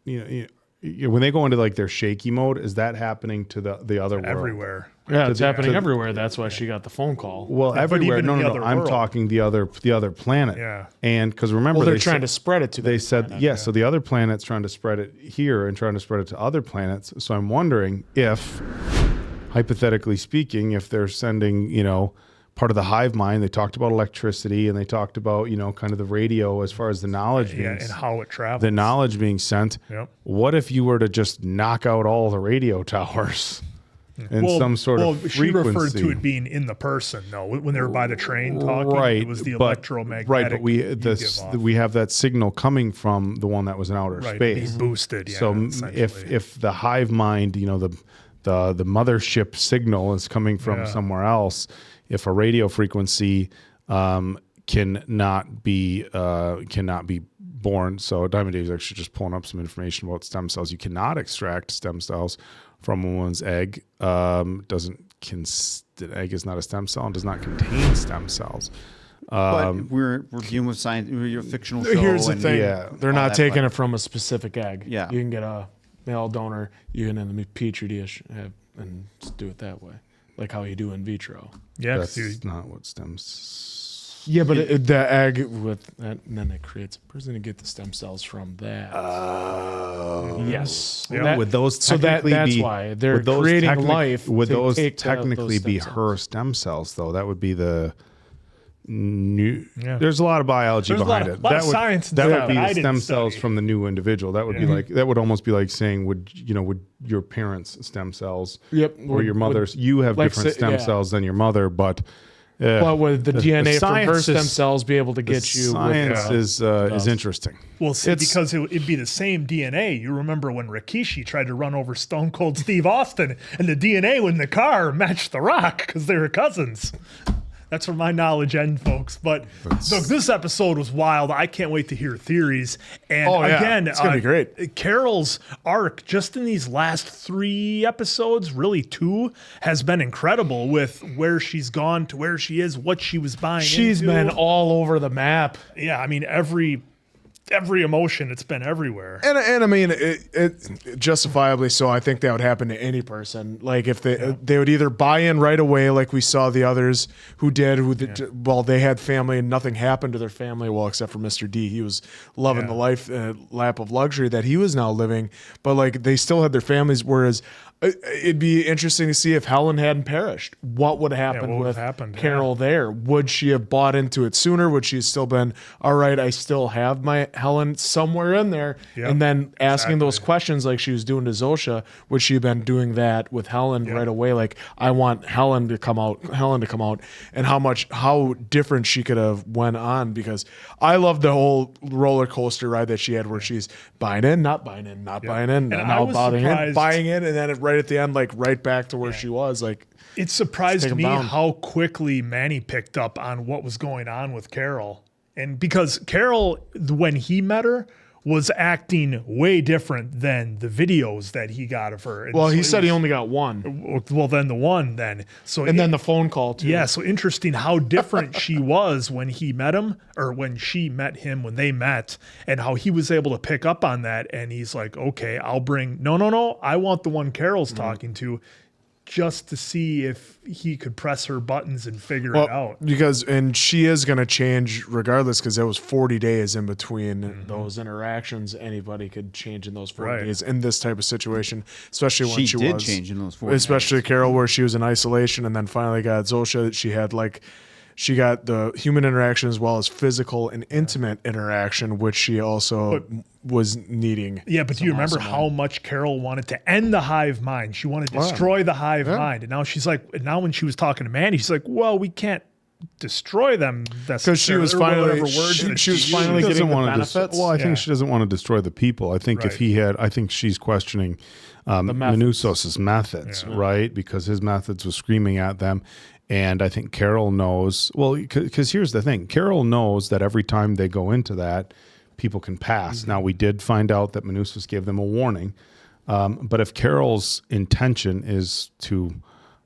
when they go into like their shaky mode, is that happening to the other world? Everywhere. Yeah, it's happening everywhere. That's why she got the phone call. Well, everywhere. No. I'm talking the other planet. Yeah. And because remember, they're trying to spread it to. They said planet, yes. Yeah. So the other planet's trying to spread it here and trying to spread it to other planets. So I'm wondering if, hypothetically speaking, if they're sending, part of the hive mind. They talked about electricity and they talked about, kind of the radio as far as the knowledge and how it travels. The knowledge being sent. Yep. What if you were to just knock out all the radio towers? And some sort of frequency. She referred to it being in the person, though. When they were by the train talking, right, it was the electromagnetic. Right, but we have that signal coming from the one that was in outer space. Being boosted, yeah. So if the hive mind, the mothership signal is coming from somewhere else, if a radio frequency cannot be born. So Diamond Dave's actually just pulling up some information about stem cells. You cannot extract stem cells from a woman's egg. The egg is not a stem cell and does not contain stem cells. But we're dealing with science. We're a fictional show. Here's the thing: they're not taking it from a specific egg. Yeah, you can get a male donor. You can in the petri dish and just do it that way, like how you do in vitro. Yeah, that's not what stems. Yeah, but the egg with that, and then it creates a person to get the stem cells from that. Oh, yes. Yeah. Would those that's why they're creating life. Would those technically be her stem cells, though? That would be the There's a lot of biology behind it. Lot of science that into would be that the I stem didn't cells study. from the new individual. That would be like that would almost be like saying would your parents' stem cells or your mother's you have like different stem cells than your mother, but would the DNA from her science stem is- cells be able to the get you? Science is interesting. Well, see, because it'd be the same DNA. You remember when Rikishi tried to run over Stone Cold Steve Austin, and the DNA in the car matched The Rock because they were cousins. That's where my knowledge ends, folks. But look, this episode was wild. I can't wait to hear theories. And again, it's gonna be great. Carol's arc, just in these last 3 episodes, really 2, has been incredible with where she's gone to where she is, what she was buying. She's into. been all over the map. Yeah, I mean every emotion, it's been everywhere. And I mean, it justifiably so. I think that would happen to any person. Like if they would either buy in right away, like we saw the others who did, well, they had family and nothing happened to their family. Well, except for Mr. D, he was loving the life lap of luxury that he was now living. But like they still had their families. Whereas it'd be interesting to see if Helen hadn't perished. What would happen with Carol there? Would she have bought into it sooner? Would she have still been, all right, I still have my Helen somewhere in there? Yep, And then asking those questions like she was doing to Zosha, would she have been doing that with Helen right away? Like, I want Helen to come out, and how different she could have went on, because I love the whole roller coaster ride that she had where she's buying in, not buying in, not buying in, And I now was buying in, surprised- buying in, and then right at the end, like right back to where she was. Like, It surprised take 'em me down. how quickly Manny picked up on what was going on with Carol. And because Carol, when he met her, was acting way different than the videos that he got of her. And well, so he it said he was- only got one. Well, then the one then. So And then the phone call too. Yeah, so interesting how different she was when he met him, or when she met him, when they met, and how he was able to pick up on that. And he's like, okay, I'll bring, no, I want the one Carol's talking to, just to see if he could press her buttons and figure it out. And she is going to change regardless, because there was 40 days in between those interactions. Anybody could change in those 40 days in this type of situation, especially when She did change in those 40 especially Carol, where she was in isolation and then finally got Zosha. She got the human interaction as well as physical and intimate interaction, which she also was needing. Yeah, but do you remember how much Carol wanted to end the hive mind? She wanted to Oh, yeah. destroy the hive mind. And now she's like, now when she was talking to Manny, she's like, well, we can't destroy them. Because she was finally, she was finally She doesn't getting the wanna benefits. I think she doesn't want to destroy the people. I think if he had, I think she's questioning Manusos's methods, right? Because his methods was screaming at them. And I think Carol knows, well, because here's the thing. Carol knows that every time they go into that, people can pass. Now, we did find out that Manusos gave them a warning. But if Carol's intention is to,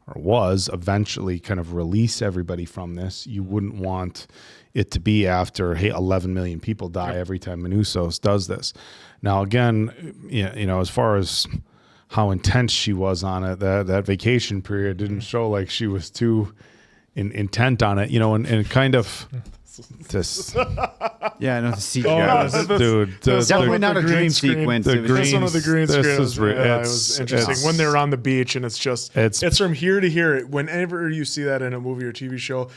or was, eventually kind of release everybody from this, you wouldn't want it to be after, hey, 11 million people die every time Manusos does this. Now, again, you know, as far as how intense she was on it, that vacation period didn't show like she was too intent on it, you know, and kind of this. Yeah, no, the CGI. Dude, definitely not a dream sequence. That's one of the green screens. It was interesting when they're on the beach and it's from here to here. Whenever you see that in a movie or TV show,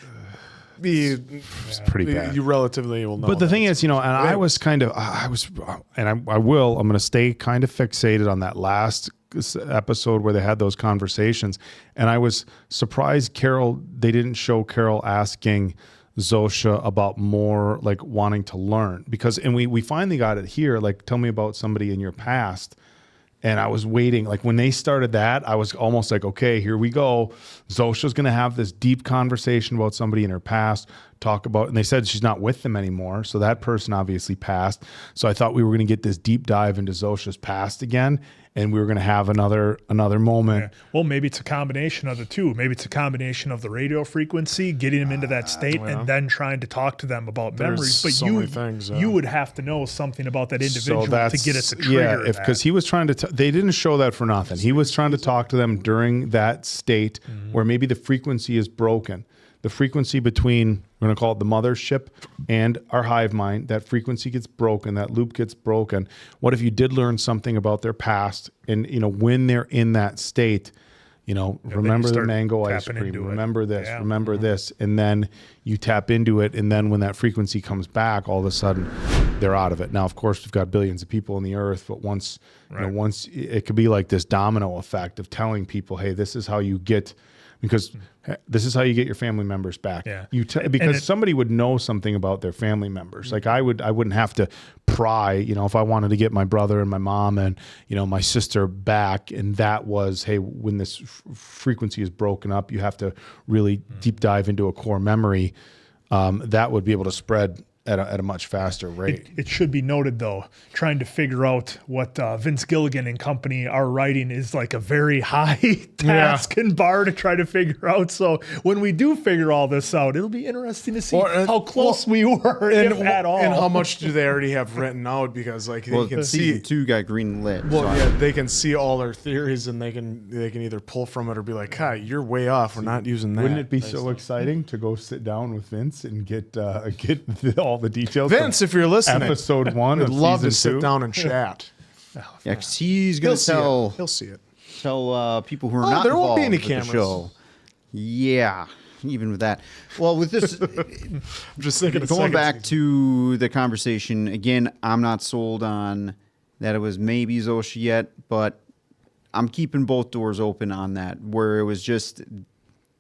it's pretty bad. You relatively will know. But the thing is, you know, and I was kind of, I'm going to stay kind of fixated on that last episode where they had those conversations. And I was surprised they didn't show Carol asking Zosha about more like wanting to learn, because, and we finally got it here. Like, tell me about somebody in your past. And I was waiting, like when they started that, I was almost like, okay, here we go. Zosha's going to have this deep conversation about somebody in her past, and they said she's not with them anymore. So that person obviously passed. So I thought we were going to get this deep dive into Zosha's past again. And we were going to have another moment. Yeah. Well, maybe it's a combination of the two. Maybe it's a combination of the radio frequency, getting them into that state, and then trying to talk to them about memories. But you would have to know something about that individual to get it to trigger. Yeah, because he was trying to. They didn't show that for nothing. He was trying to talk to them during that state where maybe the frequency is broken. The frequency between, we're going to call it the mothership and our hive mind, that frequency gets broken, that loop gets broken. What if you did learn something about their past, and, you know, when they're in that state, remember the start mango ice tapping cream, into it. remember this, Yeah. remember this. And then you tap into it. And then when that frequency comes back, all of a sudden they're out of it. Now, of course, we've got billions of people on the earth, but once it could be like this domino effect of telling people, hey, this is how you get, because this is how you get your family members back. Yeah. Because somebody would know something about their family members. Like I wouldn't have to pry, if I wanted to get my brother and my mom and, my sister back. And that was, hey, when this frequency is broken up, you have to really deep dive into a core memory. That would be able to spread at a much faster rate. It should be noted, though, trying to figure out what Vince Gilligan and company are writing is like a very high task and bar to try to figure out. So when we do figure all this out, it'll be interesting to see how close we were, if at all. And how much do they already have written out? Because they can see season 2 got green lit. Well, they can see all their theories, and they can either pull from it or be like, "Hi, you're way off. We're not using that." Wouldn't it be so exciting to go sit down with Vince and get all the details? Vince, if you're listening, episode 1 I'd of love to season sit 2. down and chat. Yeah, because he's going to tell. He'll see it. Tell people who are not there won't involved be any with cameras. the show. Yeah, even with that. Well, with this, I'm just thinking. Going back to the conversation again, I'm not sold on that it was maybe Zosha yet, but I'm keeping both doors open on that. Where it was just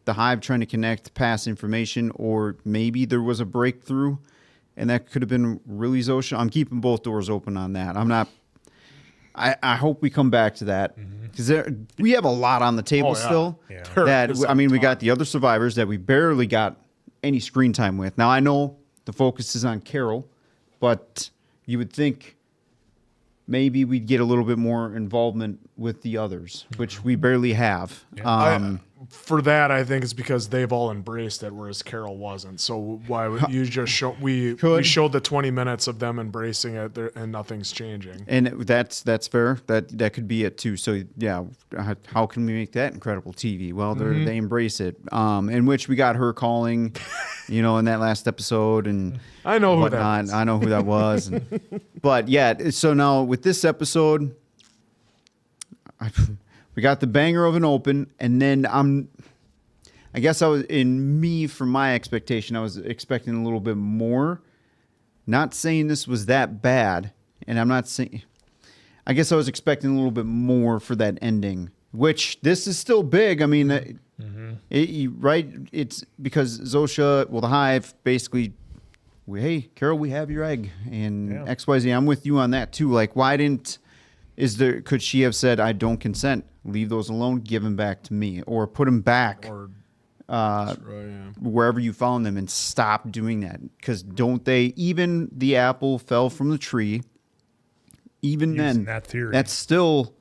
the hive trying to connect, pass information, or maybe there was a breakthrough, and that could have been really Zosha. I'm keeping both doors open on that. I'm not. I hope we come back to that because we have a lot on the table still. Yeah. That we got the other survivors that we barely got any screen time with. Now I know the focus is on Carol, but you would think maybe we'd get a little bit more involvement with the others, which we barely have. For that, I think it's because they've all embraced it, whereas Carol wasn't. So why would you just show? We showed the 20 minutes of them embracing it, and nothing's changing. And that's fair. That could be it too. So yeah, how can we make that incredible TV? Well, they embrace it. In which we got her calling, in that last episode, and I know who that was. I know who that was. But yeah, so now with this episode, we got the banger of an open, and then from my expectation, I was expecting a little bit more. Not saying this was that bad, and I'm not saying, I guess I was expecting a little bit more for that ending, which this is still big. I mean, it's because Zosha, the hive, basically, hey, Carol, we have your egg, and XYZ, I'm with you on that too. Like, could she have said, I don't consent, leave those alone, give them back to me, or put them back wherever you found them and stop doing that? Because don't they, even the apple fell from the tree, even Using then, that theory. that's still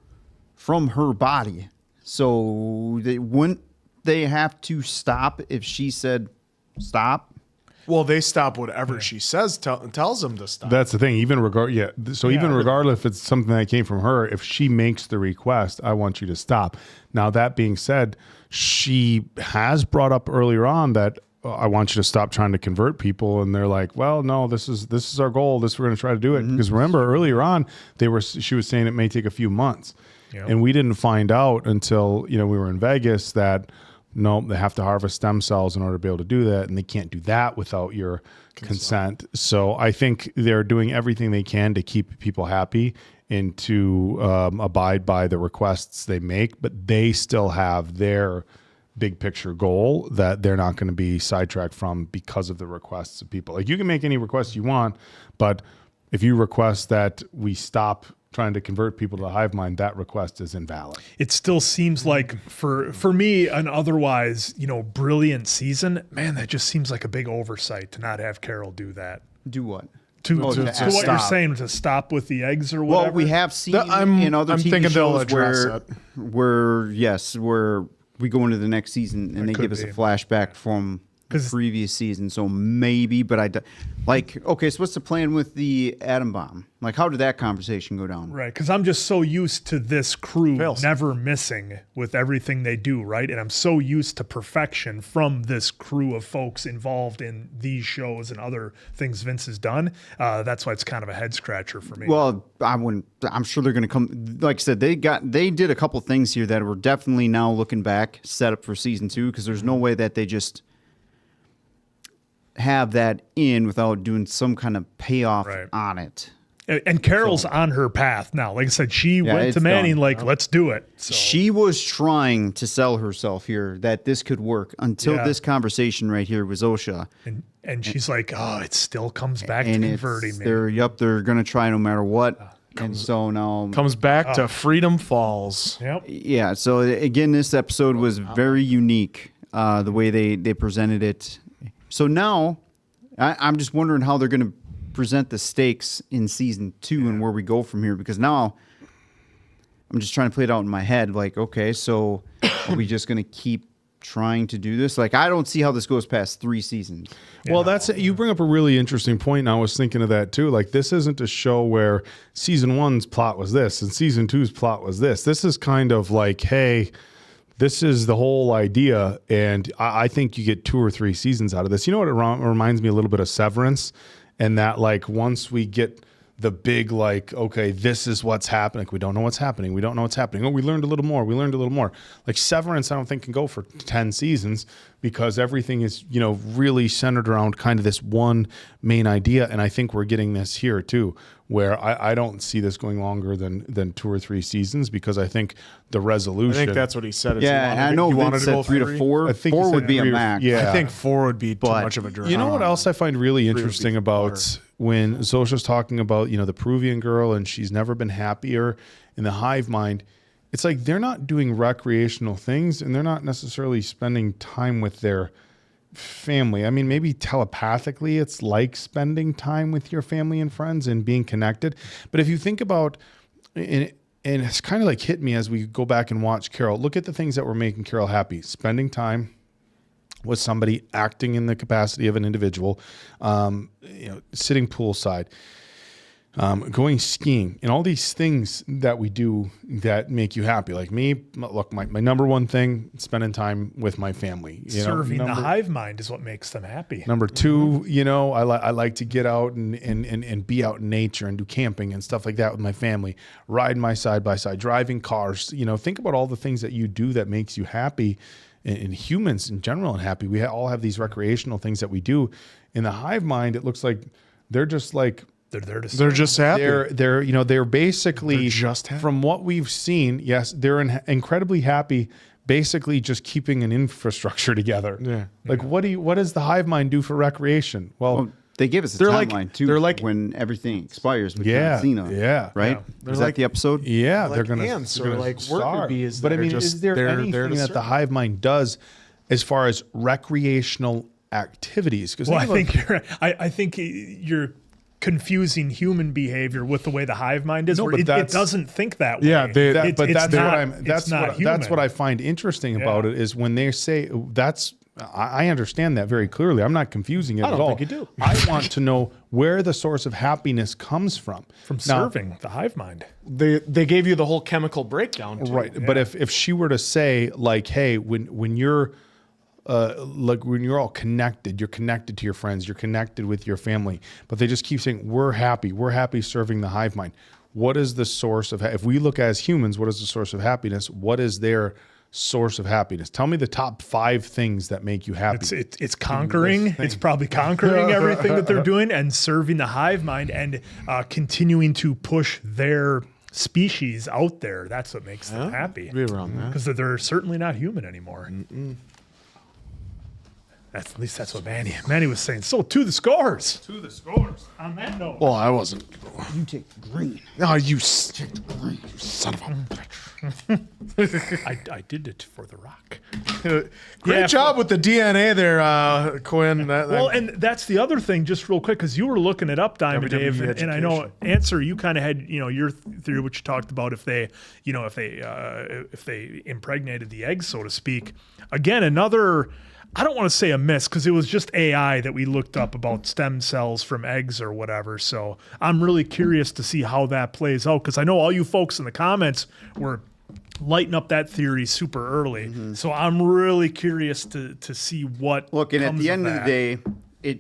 from her body. So wouldn't they have to stop if she said stop? Well, they stop whatever she says, tells them to stop. That's the thing. Even regardless if it's something that came from her, if she makes the request, I want you to stop. Now, that being said, she has brought up earlier on that I want you to stop trying to convert people, and they're like, well, no, this is our goal. We're going to try to do it. Because remember, earlier on, she was saying it may take a few months, and we didn't find out until we were in Vegas that. No, they have to harvest stem cells in order to be able to do that, and they can't do that without your consent. So I think they're doing everything they can to keep people happy and to abide by the requests they make, but they still have their big picture goal that they're not going to be sidetracked from because of the requests of people. Like, you can make any request you want, but if you request that we stop trying to convert people to the hive mind, that request is invalid. It still seems like for me, an otherwise, brilliant season, man, that just seems like a big oversight to not have Carol do that. Do what? To what you're saying, to stop with the eggs or whatever? Well, we have seen in other TV shows where we go into the next season and they give us a flashback from previous season, so maybe. But okay. So what's the plan with the atom bomb? Like, how did that conversation go down? Right, because I'm just so used to this crew never missing with everything they do, right? And I'm so used to perfection from this crew of folks involved in these shows and other things Vince has done. That's why it's kind of a head scratcher for me. Well, I'm sure they're going to come. Like I said, they did a couple things here that were definitely, now looking back, set up for season 2, because there's no way that they just have that in without doing some kind of payoff on it. And Carol's on her path now. Like I said, she went to Manning let's do it. So. She was trying to sell herself here that this could work until this conversation right here with OSHA. And she's like, oh, it still comes back to converting me. They're going to try no matter what. And so now comes back to Freedom Falls. Yep. Yeah. So again, this episode was very unique, the way they presented it. So now I'm just wondering how they're going to present the stakes in season 2 and where we go from here, because now I'm just trying to play it out in my head. Like, okay, so are we just going to keep trying to do this? Like, I don't see how this goes past 3 seasons. Well, you bring up a really interesting point, and I was thinking of that too. Like, this isn't a show where season 1's plot was this and season 2's plot was this. This is kind of like, hey, this is the whole idea, and I think you get 2 or 3 seasons out of this. You know what? It reminds me a little bit of Severance, and that, like, once we get the big, like, okay, this is what's happening. Like, we don't know what's happening. We don't know what's happening. Oh, we learned a little more. We learned a little more. Like, Severance, I don't think can go for 10 seasons because everything is, really centered around kind of this one main idea. And I think we're getting this here too, where I don't see this going longer than 2 or 3 seasons, because I think the resolution. I think that's what he said. I know Vince said 3 to 4. I think 4 would be a max. Yeah. I think 4 would be too much of a drag. You know what else I find really interesting about when Zosha's talking about, the Peruvian girl and she's never been happier in the hive mind? It's like they're not doing recreational things and they're not necessarily spending time with their family. I mean, maybe telepathically it's like spending time with your family and friends and being connected. But if you think about, and it's kind of like hit me as we go back and watch Carol, look at the things that were making Carol happy. Spending time with somebody, acting in the capacity of an individual, sitting poolside, going skiing, and all these things that we do that make you happy. Like me, look, my number one thing, spending time with my family. Serving the hive mind is what makes them happy. Number 2, I like to get out and be out in nature and do camping and stuff like that with my family, riding my side-by-side, driving cars. Think about all the things that you do that makes you happy, and humans in general and happy. We all have these recreational things that we do. In the hive mind, it looks like they're just like, they're just happy. They're basically just happy. From what we've seen, yes, they're incredibly happy, basically just keeping an infrastructure together. Yeah. Like, what does the hive mind do for recreation? Well, they give us a timeline too. They're like when everything expires with Xena. Yeah. Right? Yeah. Is that the episode? Yeah. Like they're gonna ants or like worker bees. But I mean, is there anything that the hive mind does as far as recreational activities? Well, I think you're confusing human behavior with the way the hive mind is. No, where but it doesn't think that way. Yeah, that's what I find interesting about it is when they say that's. I understand that very clearly. I'm not confusing it at all. I don't think you do. I want to know where the source of happiness comes from. From serving the hive mind. They gave you the whole chemical breakdown too. Right. Yeah. But if she were to say, like, hey, when you're when you're all connected, you're connected to your friends, you're connected with your family, but they just keep saying, we're happy serving the hive mind. What is the source of, if we look as humans, what is the source of happiness? What is their source of happiness? Tell me the top 5 things that make you happy. It's conquering. It's probably conquering everything that they're doing and serving the hive mind and continuing to push their species out there. That's what makes them happy. Be around that. Because they're certainly not human anymore. At least that's what Manny was saying. So to the scores. To the scores. On that note. Well, I wasn't. You take green. No, you take the green. You son of a bitch. I did it for the rock. Great job with the DNA there, Quinn. And that's the other thing, just real quick, because you were looking it up, Diamond Dave, and I know Answer, you kind of had your theory, which you talked about if they impregnated the eggs, so to speak. Again, another. I don't want to say a miss because it was just AI that we looked up about stem cells from eggs or whatever. So I'm really curious to see how that plays out because I know all you folks in the comments were lighting up that theory super early. So I'm really curious to see what. Look, and at comes the of end of the that. day,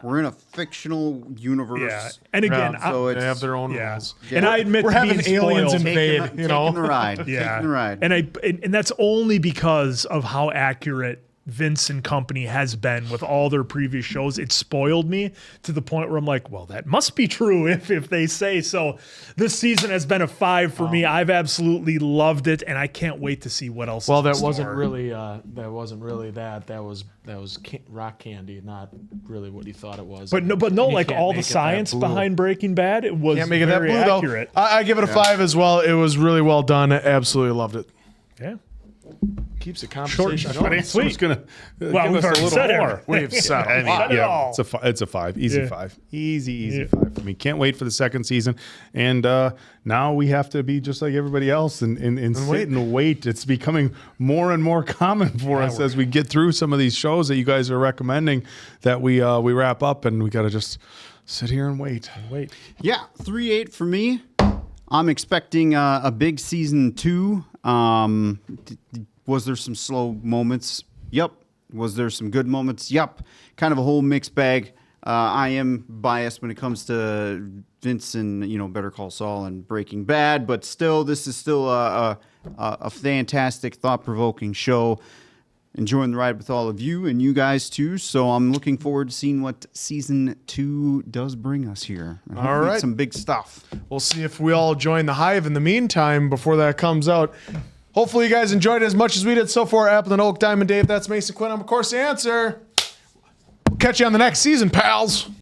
we're in a fictional universe. Yeah. And again, so they have their own rules. And I admit we're to having being aliens spoiled. invade. Taking the ride. Yeah. Taking the ride. And that's only because of how accurate Vince and company has been with all their previous shows. It spoiled me to the point where I'm like, well, that must be true if they say so. This season has been a 5 for me. I've absolutely loved it, and I can't wait to see what else. Well, is that in wasn't store. really that. That was rock candy, not really what you thought it was. But no, You like can't all the make it that science blue. behind Breaking Bad, it was Can't make it that very blue accurate. though. I give it a 5 as well. It was really well done. I absolutely loved it. Yeah. Keeps the conversation Short, going. sweet. It's gonna Well, give we've us a already little said more. it. We've said I a mean, lot. yeah, it's a 5. Easy 5. Easy 5 for me. Can't wait for the second season. And now we have to be just like everybody else and sit and wait. It's becoming more and more common for us as we get through some of these shows that you guys are recommending that we wrap up, and we got to just sit here and wait. Yeah, 3-8 for me. I'm expecting a big season 2. Was there some slow moments? Yep. Was there some good moments? Yep. Kind of a whole mixed bag. I am biased when it comes to Vince and Better Call Saul and Breaking Bad, but still, this is still a fantastic, thought-provoking show. Enjoying the ride with all of you and you guys too. So I'm looking forward to seeing what season 2 does bring us here. And All hopefully right. some big stuff. We'll see if we all join the hive in the meantime before that comes out. Hopefully you guys enjoyed it as much as we did so far. Apple and Oak, Diamond Dave, that's Mason Quinn. I'm, of course, the answer. We'll catch you on the next season, pals.